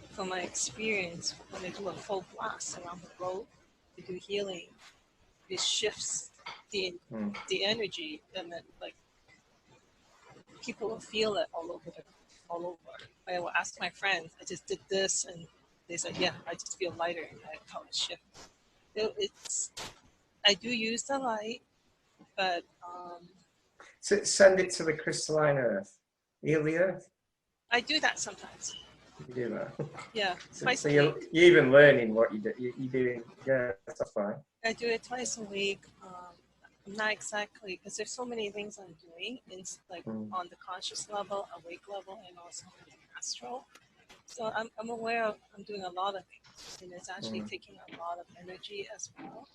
S8: from my experience, when I do a full blast around the globe to do healing, it shifts the energy, and then like people will feel it all over. I will ask my friends, I just did this, and they said, yeah, I just feel lighter, and I felt a shift. I do use the light, but
S4: send it to the crystalline earth. Heal the earth.
S8: I do that sometimes.
S4: You do that.
S8: Yeah,
S4: so you're even learning what you do. You're doing. Yeah, that's fine.
S8: I do it twice a week. Not exactly, because there's so many things I'm doing. It's like on the conscious level, awake level, and also on the astral. So I'm aware of I'm doing a lot of things, and it's actually taking a lot of energy as well.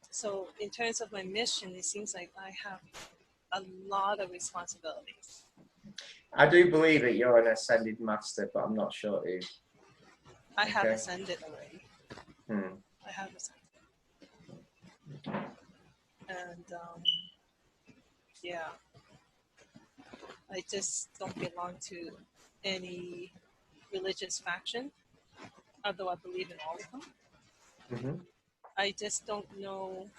S8: So in terms of my mission, it seems like I have a lot of responsibilities.
S4: I do believe that you're an ascended master, but I'm not sure who.
S8: I have ascended already. I have ascended. And yeah, I just don't belong to any religious faction, although I believe in all of them. I just don't know.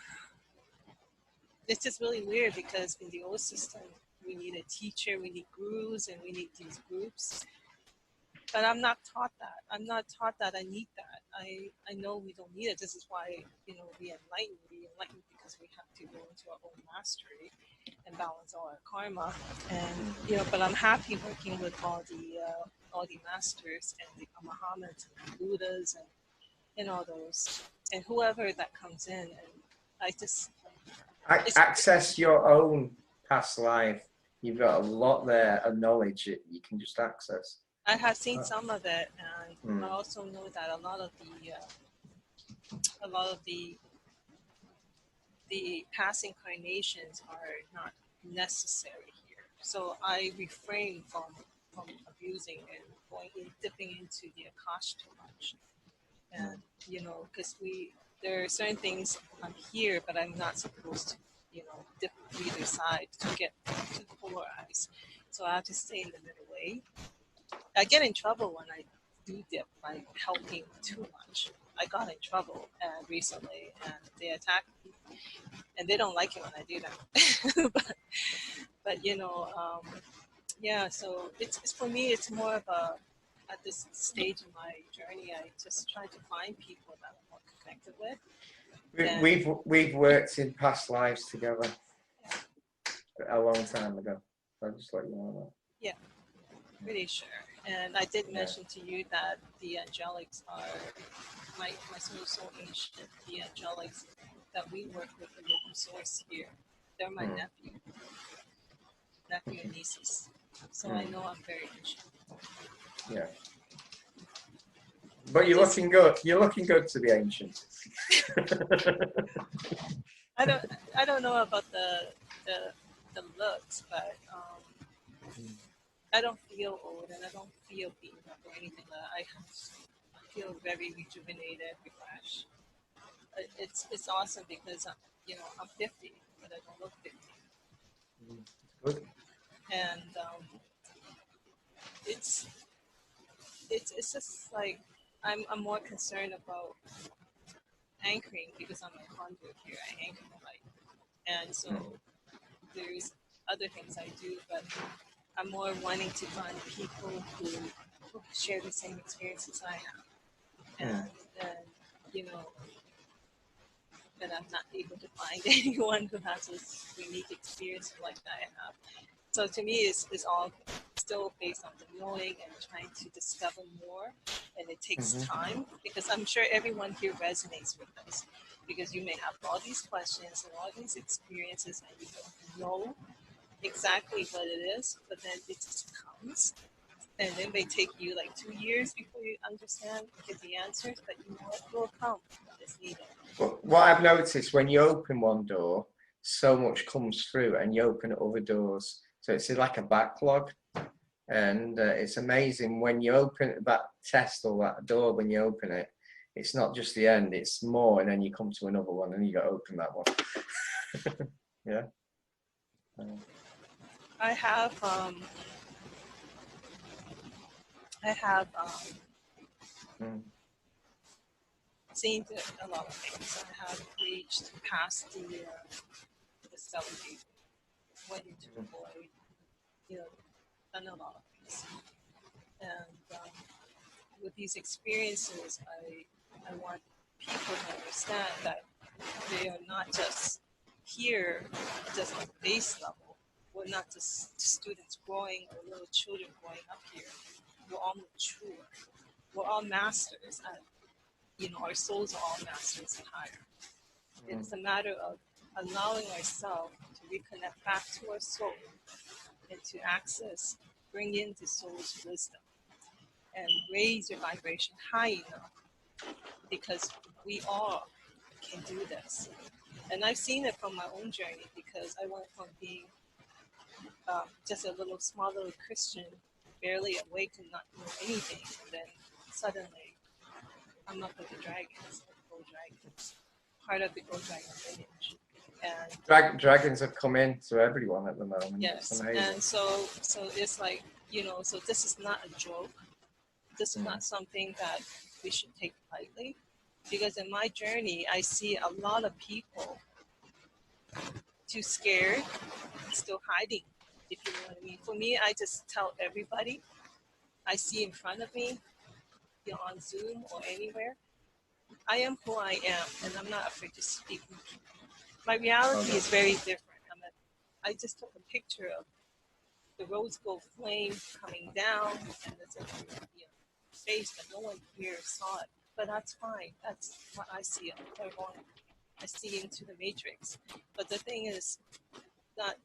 S8: It's just really weird because in the old system, we need a teacher, we need gurus, and we need these groups. But I'm not taught that. I'm not taught that I need that. I know we don't need it. This is why, we enlighten. We enlighten because we have to go into our own mastery and balance all our karma. And, but I'm happy working with all the masters and the Muhammad's and the Buddhas and all those, and whoever that comes in. And I just...
S4: access your own past life. You've got a lot there of knowledge that you can just access.
S8: I have seen some of it, and I also know that a lot of the past incarnations are not necessary here. So I refrain from from abusing and dipping into the akash too much. And, because there are certain things I'm here, but I'm not supposed to, dip either side to get too polarized. So I have to stay in the middle way. I get in trouble when I do dip by helping too much. I got in trouble recently, and they attacked me, and they don't like it when I do that. but yeah. So it's for me. It's more of at this stage in my journey, I just try to find people that I'm more connected with.
S4: We've worked in past lives together a long time ago. I'll just let you know that.
S8: Yeah, pretty sure. And I did mention to you that the angelics are my soul is so ancient. The angelics that we work with in the source here, they're my nephew and nieces. So I know I'm very ancient.
S4: Yeah. But you're looking good. You're looking good to be ancient.
S8: I don't know about the looks, but I don't feel old and I don't feel beaten up or anything like that. I feel very rejuvenated, refreshed. It's awesome because I'm 50, but I don't look 50.
S4: Good.
S8: And it's just like I'm more concerned about anchoring because I'm a conduit here. I anchor the light, and so there's other things I do, but I'm more wanting to find people who share the same experiences I have, and that I'm not able to find anyone who has this unique experience like I have. So to me, it's all still based on the knowing and trying to discover more, and it takes time because I'm sure everyone here resonates with us because you may have all these questions and all these experiences and you don't know exactly what it is, but then it just comes. And it may take you like 2 years before you understand, get the answers, but you know it will come when it's needed.
S4: What I've noticed when you open one door, so much comes through, and you open other doors. So it's like a backlog, and it's amazing when you open that test or that door. When you open it, it's not just the end; it's more, and then you come to another one, and you got to open that one. Yeah.
S8: I have seen a lot of things. I have reached past the celebrate, went into the void, done a lot of things. And with these experiences, I want people to understand that they are not just here, just on base level. We're not just students growing or little children growing up here. We're all mature. We're all masters. Our souls are all masters and higher. It's a matter of allowing ourselves to reconnect back to our soul and to access, bring in the soul's wisdom and raise your vibration high enough because we all can do this. And I've seen it from my own journey because I went from being just a small little Christian, barely awake and not know anything, and then suddenly I'm up with the dragons, the gold dragons, part of the gold dragon lineage. And
S4: dragons have come in to everyone at the moment.
S8: yes, and so it's like, so this is not a joke. This is not something that we should take lightly, because in my journey, I see a lot of people too scared, still hiding, if you know what I mean. For me, I just tell everybody I see in front of me, on Zoom or anywhere, I am who I am, and I'm not afraid to speak. My reality is very different. I just took a picture of the rose gold flame coming down, and it's in space, but no one here saw it. But that's fine. That's what I see. I'm clairvoyant. I see into the matrix. But the thing is that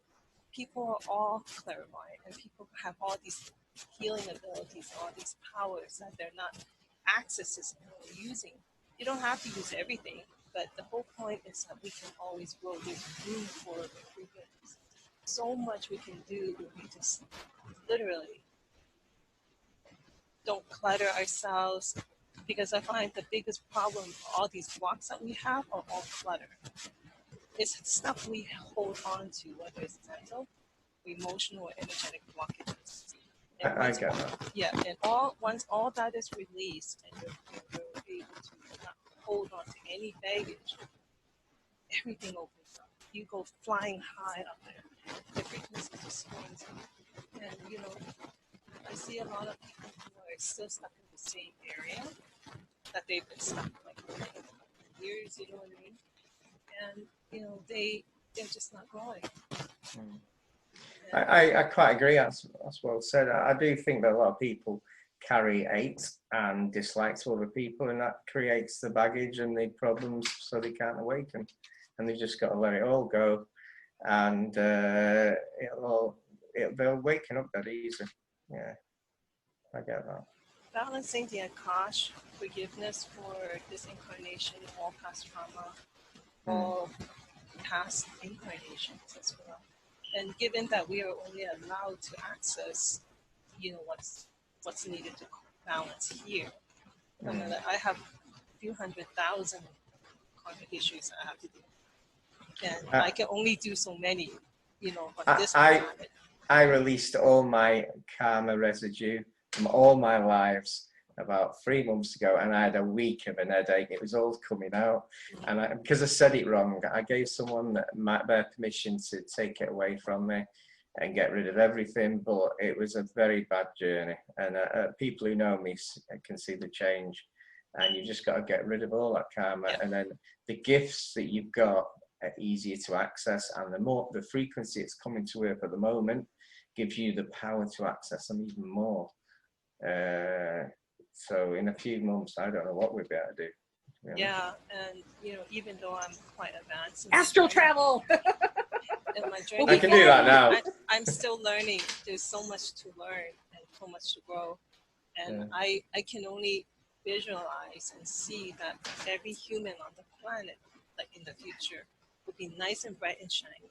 S8: people are all clairvoyant, and people have all these healing abilities, all these powers that they're not accessing or using. You don't have to use everything, but the whole point is that we can always grow. There's room for improvement. So much we can do if we just literally don't clutter ourselves, because I find the biggest problem, all these blocks that we have are all clutter. It's stuff we hold on to, whether it's mental, emotional, or energetic blockages. And
S4: I get that.
S8: Yeah, and once all that is released and you're able to not hold on to any baggage, everything opens up. You go flying high up there. The frequency just swings. And you know, I see a lot of people who are still stuck in the same area that they've been stuck like for years, you know what I mean? And you know, they're just not growing.
S4: I quite agree. That's well said. I do think that a lot of people carry hate and dislike to other people, and that creates the baggage and the problems, so they can't awaken. And they just got to let it all go, and they'll waken up that easy. Yeah, I get that.
S8: Balancing the Akash, forgiveness for this incarnation, all past trauma, all past incarnations as well. And given that we are only allowed to access, you know, what's needed to balance here. I mean, I have a few 100,000 karmic issues I have to do, and I can only do so many, you know. On this planet.
S4: I released all my karma residue from all my lives about 3 months ago, and I had a week of an headache. It was all coming out, and because I said it wrong, I gave someone their permission to take it away from me and get rid of everything. But it was a very bad journey, and people who know me can see the change. And you just got to get rid of all that karma, and then the gifts that you've got are easier to access, and the frequency it's coming to Earth at the moment gives you the power to access them even more. So in a few months, I don't know what we'll be able to do.
S8: Yeah, and you know, even though I'm quite advanced,
S11: astral travel.
S8: In my journey,
S4: I can do that now.
S8: I'm still learning. There's so much to learn and so much to grow, and I can only visualize and see that every human on the planet, like in the future, will be nice and bright and shiny,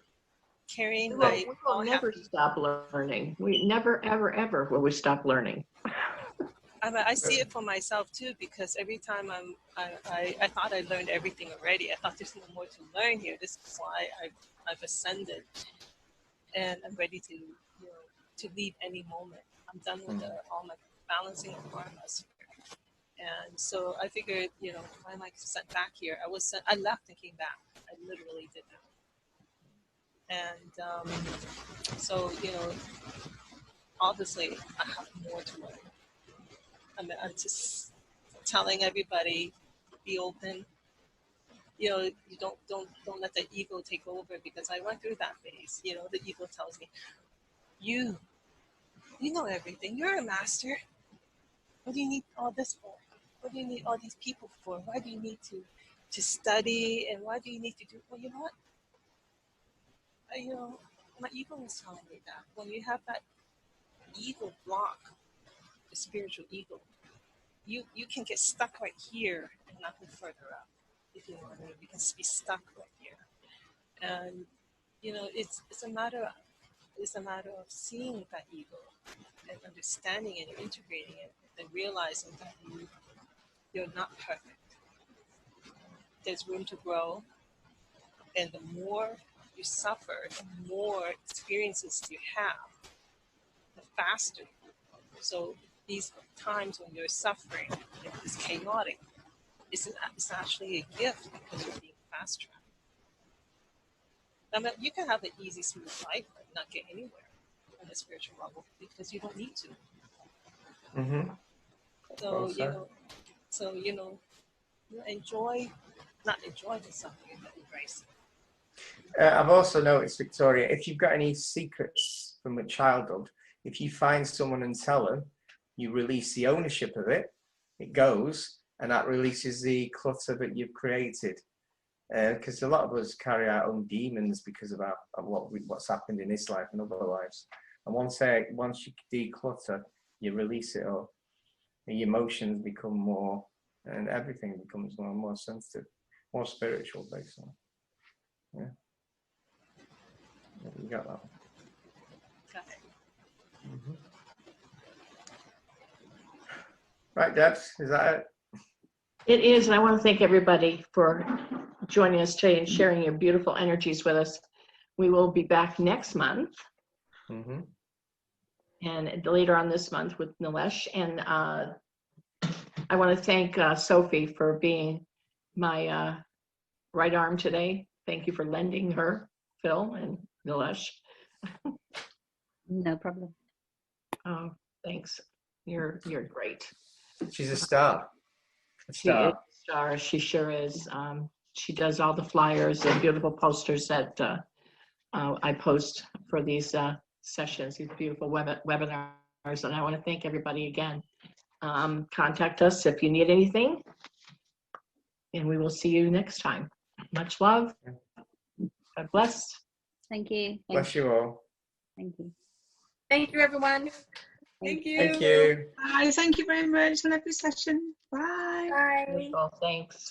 S8: carrying light.
S1: We will never stop learning. We never, ever, ever will we stop learning.
S8: I see it for myself too, because every time I thought I learned everything already. I thought there's no more to learn here. This is why I've ascended, and I'm ready to, you know, to leave any moment. I'm done with all my balancing of karmas here, and so I figured, you know, why am I sent back here? I left and came back. I literally did that, and so you know, obviously I have more to learn. I'm just telling everybody, be open. You know, you don't let the ego take over, because I went through that phase. You know, the ego tells me, you know everything. You're a master. What do you need all this for? What do you need all these people for? Why do you need to study, and why do you need to do? Well, you know what? You know, my ego was telling me that when you have that ego block, the spiritual ego, you can get stuck right here and not go further up. If you know what I mean, you can be stuck right here, and you know, it's a matter of seeing that ego and understanding it and integrating it, and realizing that you're not perfect. There's room to grow, and the more you suffer, the more experiences you have, the faster. So these times when you're suffering, it's chaotic. It's actually a gift, because you're being fast tracked. I mean, you can have an easy, smooth life but not get anywhere on a spiritual level, because you don't need to. So you know, not enjoy the suffering, but embrace it.
S4: I've also noticed, Victoria, if you've got any secrets from a childhood, if you find someone and tell them, you release the ownership of it, it goes, and that releases the clutter that you've created. Because a lot of us carry our own demons because of what's happened in this life and other lives. And once you declutter, you release it all. And your emotions become more, and everything becomes more and more sensitive, more spiritual, basically. Yeah. You got that.
S8: Got it.
S4: Right, Debs, is that it?
S1: It is, and I want to thank everybody for joining us today and sharing your beautiful energies with us. We will be back next month and later on this month with Nilesh. And I want to thank Sophie for being my right arm today. Thank you for lending her, Phil and Nilesh.
S6: No problem.
S1: Oh, thanks. You're great.
S4: She's a star.
S1: She is a star. She sure is. She does all the flyers and beautiful posters that I post for these sessions, these beautiful webinars. And I want to thank everybody again. Contact us if you need anything. And we will see you next time. Much love. God bless.
S6: Thank you.
S4: Bless you all.
S6: Thank you.
S11: Thank you, everyone. Thank you.
S4: Thank you.
S7: Bye. Thank you very much. Lovely session. Bye.
S11: Bye.
S1: Wonderful. Thanks.